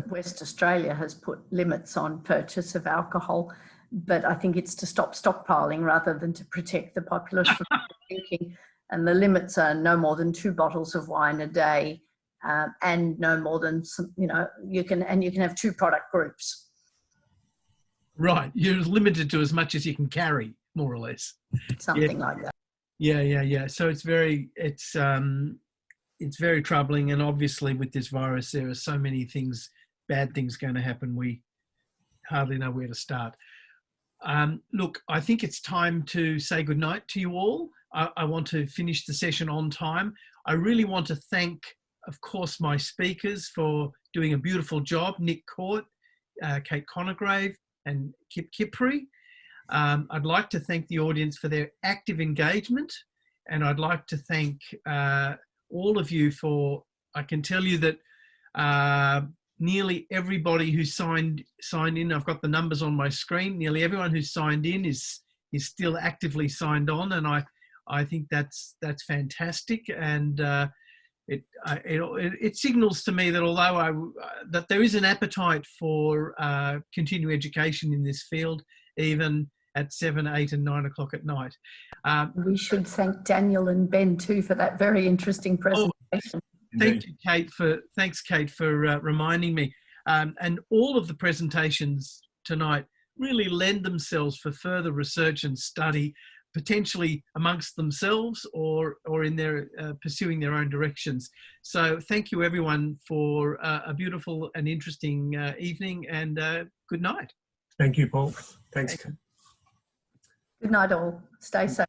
West Australia has put limits on purchase of alcohol, but I think it's to stop stockpiling rather than to protect the populace from drinking. And the limits are no more than 2 bottles of wine a day, and no more than you can have 2 product groups. Right, you're limited to as much as you can carry, more or less. Something like that. Yeah. So it's very troubling, and obviously with this virus, there are so many bad things going to happen. We hardly know where to start. Look, I think it's time to say goodnight to you all. I want to finish the session on time. I really want to thank, of course, my speakers for doing a beautiful job, Nick Kortt, Kate Conigrave, and Kypri. I'd like to thank the audience for their active engagement, and I'd like to thank all of you for, I can tell you that nearly everybody who signed in, I've got the numbers on my screen, nearly everyone who signed in is still actively signed on, and I think that's fantastic, and it signals to me that although that there is an appetite for continuing education in this field, even at 7, 8 and 9 o'clock at night. We should thank Daniel and Ben too for that very interesting presentation. Thanks, Kate, for reminding me. And all of the presentations tonight really lend themselves for further research and study, potentially amongst themselves or in their pursuing their own directions. So thank you everyone for a beautiful and interesting evening, and good night. Thank you, Paul. Thanks. Good night all. Stay safe.